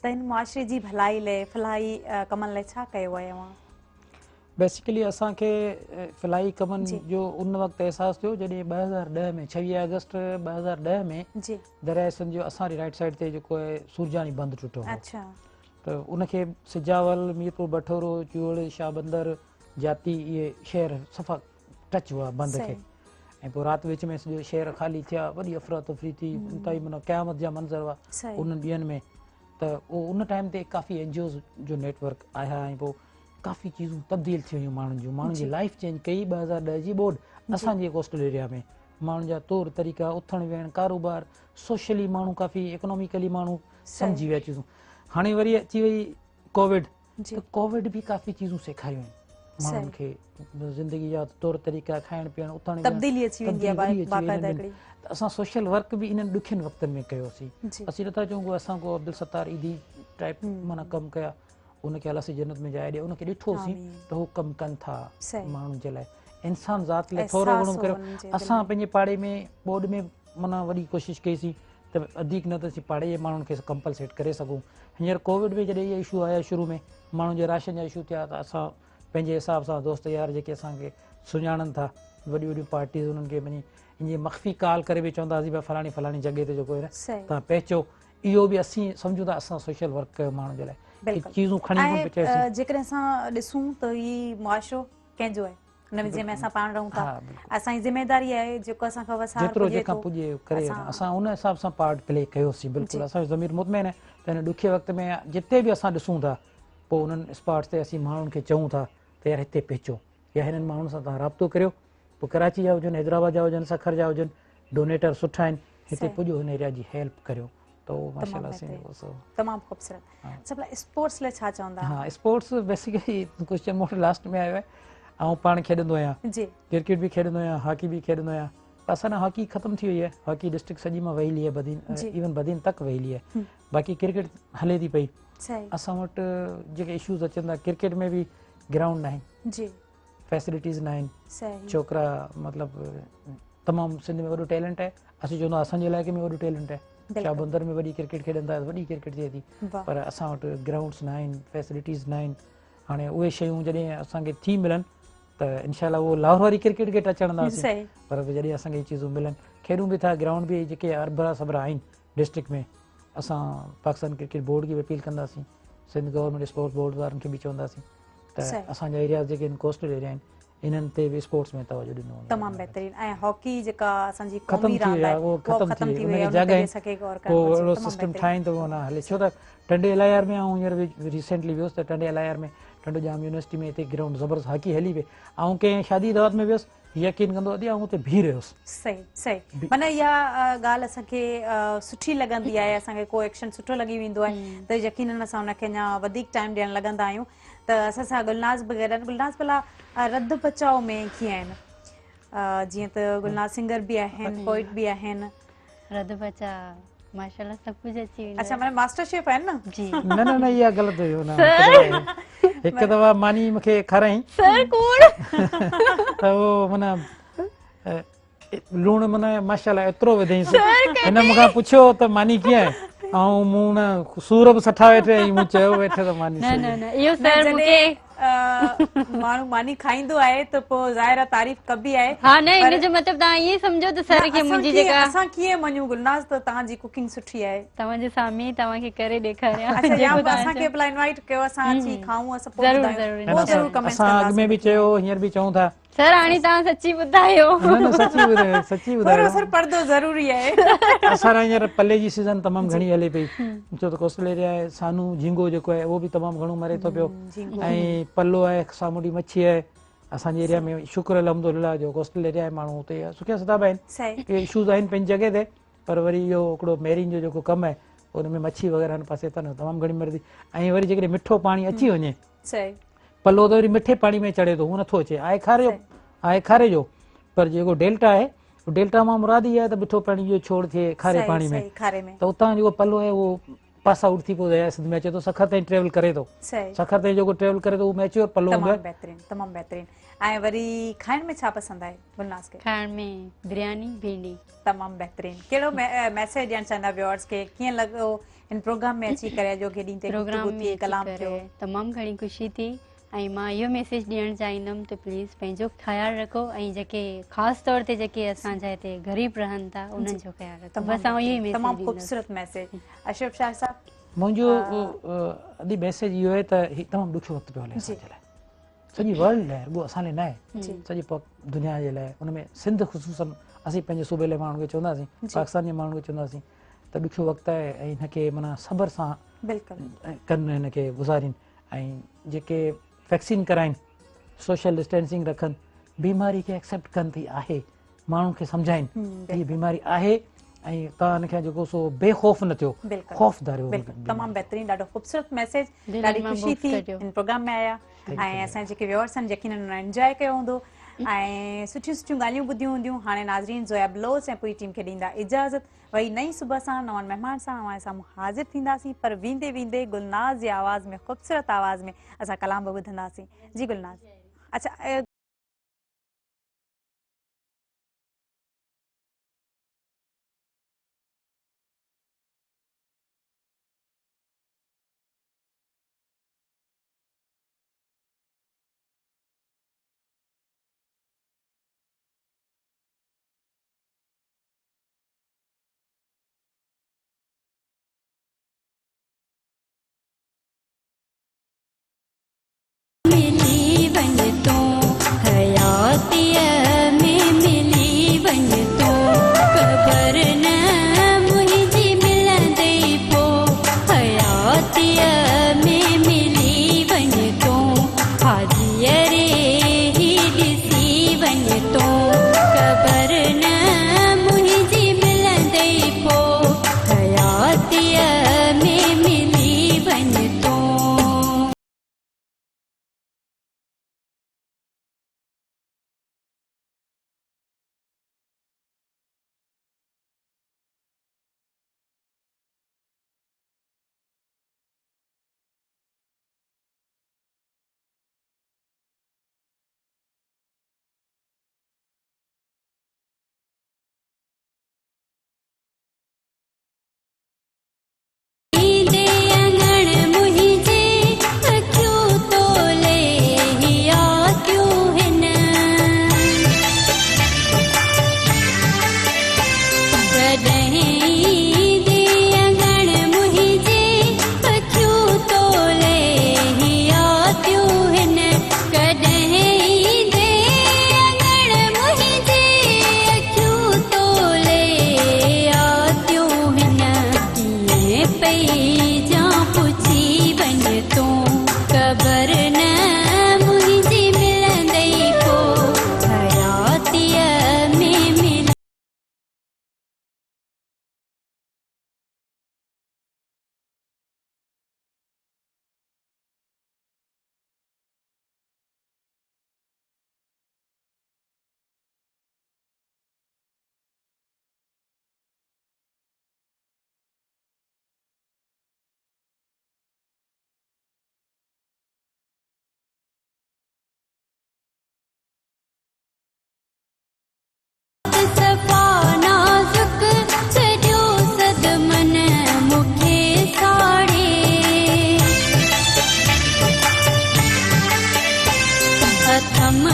त हिन मुआशिरे जी भलाई लाइ फलाही कमनि लाइ छा कयो आहे अवां? बेसिकली असांखे फलाही कमनि जो उन वक़्तु अहसासु थियो जॾहिं 2010 में 26 अगस्त 2010 में दरिया सिंध जो असांजी राइट साइड ते जेको आहे सुरजानी बंदि टुटो हो। त उनखे सिजावल, मीरपुर बठोरो, चूड़, शाहबंदर, जाती इहे शहर सफ़ा टच हुआ बंदि खे। ऐं पोइ राति विच में सॼो शहर ख़ाली थिया, वॾी अफ़रा तफ़री थी, इंतिहाई माना क़यामत जा मंज़र हुआ उन्हनि ॾींहंनि में। त उन टाइम ते काफ़ी NGOs जो नेटवर्क आया ऐं पोइ काफ़ी चीज़ूं तब्दील थी वियूं माण्हुनि जी लाइफ चेंज कई। 2010 जी ॿोॾि असांजे कोस्टल एरिया में माण्हुनि जा तौर तरीक़ा, उथण वेहण, कारोबार, सोशली माण्हू काफ़ी इकोनॉमिकली माण्हू सम्झी विया चीज़ूं। हाणे वरी अची वई कोविड, त कोविड बि काफ़ी चीज़ूं सेखारियूं आहिनि। माण्हुनि खे ज़िंदगी जा तौर तरीक़ा खाइण पीअण उथण तब्दीली अची वेंदी आहे बाक़ाइदा हिकिड़ी। असां सोशल वर्क बि इन्हनि ॾुखियनि वक़्तनि में कयोसीं। असीं नथा चऊं असां को अब्दुल सत्तार ईदी टाइप माना कमु कया, उनखे अलाह सी जन्नत में जाइ ॾिए, उनखे ॾिठोसीं त हू कमु कनि था माण्हुनि जे लाइ, इंसान ज़ात लाइ थोरो घणो करियो। असां पंहिंजे पाड़े में बोर्ड में माना वॾी कोशिशि कईसीं त वधीक न त असीं पाड़े जे माण्हुनि खे कंपलसेट करे सघूं। हींअर कोविड में जॾहिं इहे इशू आया शुरू में माण्हुनि जे राशन जा इशू थिया, त असां पंहिंजे हिसाब सां दोस्त यार जेके असांखे सुञाणनि था, वॾियूं वॾियूं पार्टीज़ उन्हनि खे वञी ईअं मख़फ़ी कॉल करे बि चवंदा हुआसीं भाई फलाणी फलाणी जॻह ते जेको आहे तव्हां पहुचो। इहो बि असीं सम्झूं था असां सोशल वर्क कयो माण्हुनि जे लाइ, चीज़ूं खणी जेकॾहिं असां ॾिसूं त ही मुआशिरो कंहिंजो आहे, हुन जंहिंमें असां पाण रहूं था, असांजी ज़िमेदारी आहे जेको असांखां वसार जेतिरो जेका पुॼे करे असां उन हिसाब सां पार्ट प्ले कयोसीं। बिल्कुलु असांजो ज़मीर मुतमइन आहे त हिन ॾुखे वक़्त में जिते बि असां ॾिसूं था पोइ उन्हनि स्पॉट्स ते असीं माण्हुनि खे चऊं था त यार हिते पहुचो या हिननि माण्हुनि सां तव्हां राब्तो करियो, पोइ कराची जा हुजनि, हैदराबाद जा हुजनि, सखर जा हुजनि, डोनेटर सुठा आहिनि, हिते पुॼो हिन एरिया जी हेल्प करियो। त उहो माशाल्लाह तमामु ख़ूबसूरत। स्पोर्ट्स लाइ छा चवंदा? हा, स्पोर्ट्स बेसिकली क्वेश्चन मूं वटि लास्ट में आयो आहे। ऐं पाण खेॾंदो आहियां, क्रिकेट बि खेॾंदो आहियां, हॉकी बि खेॾंदो आहियां। असां हॉकी ख़तमु थी वई आहे, हॉकी डिस्ट्रिक्ट सॼी मां वहिली आहे, बदीन इवन बदीन तक वहिली आहे। बाक़ी क्रिकेट हले थी पई। असां वटि जेके इशूज़ अचनि था, क्रिकेट में बि ग्राउंड न आहिनि, फैसिलिटीज़ न आहिनि, छोकिरा मतिलबु तमामु सिंध में वॾो टैलेंट आहे। असीं चवंदा असांजे इलाइक़े में वॾो टैलेंट आहे, शाहबंदर में वॾी क्रिकेट खेॾनि था, वॾी क्रिकेट थिए थी, पर असां वटि ग्राउंड्स न आहिनि, फैसिलिटीज़ न आहिनि। हाणे उहे शयूं जॾहिं असांखे थी मिलनि त इनशाला उहो लाहौर वारी क्रिकेट खे टच हणंदासीं, पर जॾहिं असांखे इहे चीज़ूं मिलनि, खेॾूं बि था, ग्राउंड बि जेके अरबरा सबरा आहिनि डिस्ट्रिक्ट में, असां पाकिस्तान क्रिकेट बोर्ड खे बि अपील कंदासीं, सिंध गवर्नमेंट स्पोर्ट्स बोर्ड वारनि खे बि चवंदासीं त असांजा एरिया जेके आहिनि कोस्टल एरिया आहिनि इन्हनि ते बि स्पोर्ट्स में तवजो ॾिनो। तमामु बहितरीन। ऐं हॉकी जेका असांजी ख़तम थी वई आहे, उहो ख़तम थी वई आहे, उहो सिस्टम ठाहिनि त उहो न हले। छो त टंडे LIR में ऐं हींअर रिसेंटली वियुसि त टंडे LIR में टंडो जाम यूनिवर्सिटी में हिते ग्राउंड ज़बरदस्त हॉकी हली पई। ऐं कंहिं शादी दावत में वियुसि, यकीन कंदो अॼु ऐं हुते बीह रहियोसि। सही माना इहा ॻाल्हि असांखे सुठी लॻंदी आहे, असांखे को एक्शन सुठो लॻी वेंदो आहे त यकीनन असां हुनखे अञा वधीक टाइम ॾियणु लॻंदा आहियूं। त असां सां गुलनाज़ वग़ैरह, गुलनाज़ भला रद्द बचाव में कीअं आहिनि? जीअं त गुलनाज़ सिंगर बि आहिनि, पोइट बि आहिनि। रद्द बचाव माशाल्लाह सब कुछ अची वेंदो। अच्छा, माने मास्टर शेफ आहिनि न? जी। न इहा ग़लति हुयो न। हिकु दफ़ा मानी मूंखे खाराई सर कूड़ त उहो माना लूणु माना माशाल्लाह एतिरो विधईंसि। हिन मूंखां पुछियो त मानी कीअं आहे, ऐं मूं न सूर बि सठा वेठे, ऐं मूं चयो वेठे त मानी न इहो सर मूंखे माण्हू मानी खाईंदो आहे त पोइ ज़ाहिर तारीफ़ कबी आहे। हा, न इन जो मतिलबु तव्हां ईअं सम्झो त सर खे मुंहिंजी जेका असां कीअं मञूं गुलनाज़ त तव्हांजी कुकिंग सुठी आहे? तव्हांजे साम्हूं तव्हांखे करे ॾेखारियां। अच्छा, या असांखे भला इनवाइट कयो, असां अची खाऊं, असां पोइ ज़रूरु कमेंट असां अॻु में बि चयो, हींअर बि चऊं था। सर हाणे तव्हां सची ॿुधायो। सची ॿुधायो, सर पर्दो ज़रूरी आहे। असां हींअर पले जी सीज़न तमामु घणी हले पई, छो त कोस्टल एरिया आहे, सानू झींगो जेको आहे उहो बि तमामु घणो मरे थो पियो, ऐं पलो आहे, सामुंडी मच्छी आहे असांजे एरिया में। शुक्र अल्हम्दुलिल्लाह जो कोस्टल एरिया आहे, माण्हू हुते सुठा सदाब आहिनि, इहे इशूज़ आहिनि पंहिंजी जॻह ते, पर वरी इहो हिकिड़ो मेरीन जो जेको कमु आहे उन में मच्छी वग़ैरह हिन पासे त न तमामु घणी मरंदी। ऐं वरी जेकॾहिं मिठो पाणी अची वञे, पलो त वरी मिठे पाणी में चढ़े थो, उहो नथो अचे, आहे खारे जो, पर जेको डेल्टा आहे, डेल्टा मां मुराद ई आहे त मिठो पाणी जो छोड़ थिए खारे पाणी में, त उतां जेको पलो आहे उहो पास आउट थी पोइ दरिया सिंध में अचे थो, सखर ताईं ट्रेवल करे थो, सखर ताईं जेको ट्रेवल करे थो उहो मैच्योर पलो हूंदो आहे। तमामु बहितरीन। ऐं वरी खाइण में छा पसंदि आहे गुलनाज़ खे? खाइण में बिरयानी, भिंडी। तमामु बहितरीन। कहिड़ो मैसेज ॾियणु चाहींदा व्यूअर्स खे? कीअं लॻो इन प्रोग्राम में अची करे, जो ॾींहं ते प्रोग्राम में कलाम थियो? तमामु घणी ख़ुशी थी, ऐं मां इहो मैसेज ॾियणु चाहींदमि त प्लीज़ पंहिंजो ख़्यालु रखो, ऐं जेके ख़ासि तौर ते जेके असांजा हिते ग़रीब रहनि था उन्हनि जो ख़्यालु रखो। बसि आउं इहो ई मैसेज। तमामु ख़ूबसूरत मैसेज। अशरफ शाह साहब, मुंहिंजो अॼु मैसेज इहो आहे त हीउ तमामु ॾुखियो वक़्तु पियो हले असांजे लाइ, सॼी वर्ल्ड लाइ, रुॻो असां लाइ न आहे, सॼी दुनिया जे लाइ। उनमें सिंध ख़ुशूसन असीं पंहिंजे सूबे लाइ माण्हुनि खे चवंदासीं, पाकिस्तान जे माण्हुनि खे चवंदासीं त ॾुखियो वक़्तु आहे, ऐं हिनखे माना सब्र सां कनि, हिनखे गुज़ारीनि, ऐं जेके वैक्सीन कराइनि, सोशल डिस्टेंसिंग रखनि, बीमारी खे एक्सेप्ट कनि थी आहे, माण्हुनि खे सम्झाइनि हीअ बीमारी आहे ऐं तव्हां हिनखे जेको सो बेखौफ़ न थियो, ख़ौफ़ धारियो। बिल्कुलु तमामु बहितरीनु, ॾाढो ख़ूबसूरत मैसेज, ॾाढी ख़ुशी थी इन प्रोग्राम में आया ऐं असांजे जेके व्यूअर्स आहिनि यकीनन उन्हनि एंजॉय कयो हूंदो ऐं सुठियूं सुठियूं ॻाल्हियूं ॿुधियूं हूंदियूं। हाणे नाज़रीन ज़ोया बलोच ऐं पूरी टीम खे ॾींदा इजाज़त। वरी नई सुबुह सां नवनि महिमान सां हमारे साम्हूं हाज़िर थींदासीं, पर वेंदे वेंदे गुलनाज़ जी आवाज़ में, ख़ूबसूरत आवाज़ में असां कलाम बि ॿुधंदासीं। जी गुलनाज़, अच्छा हम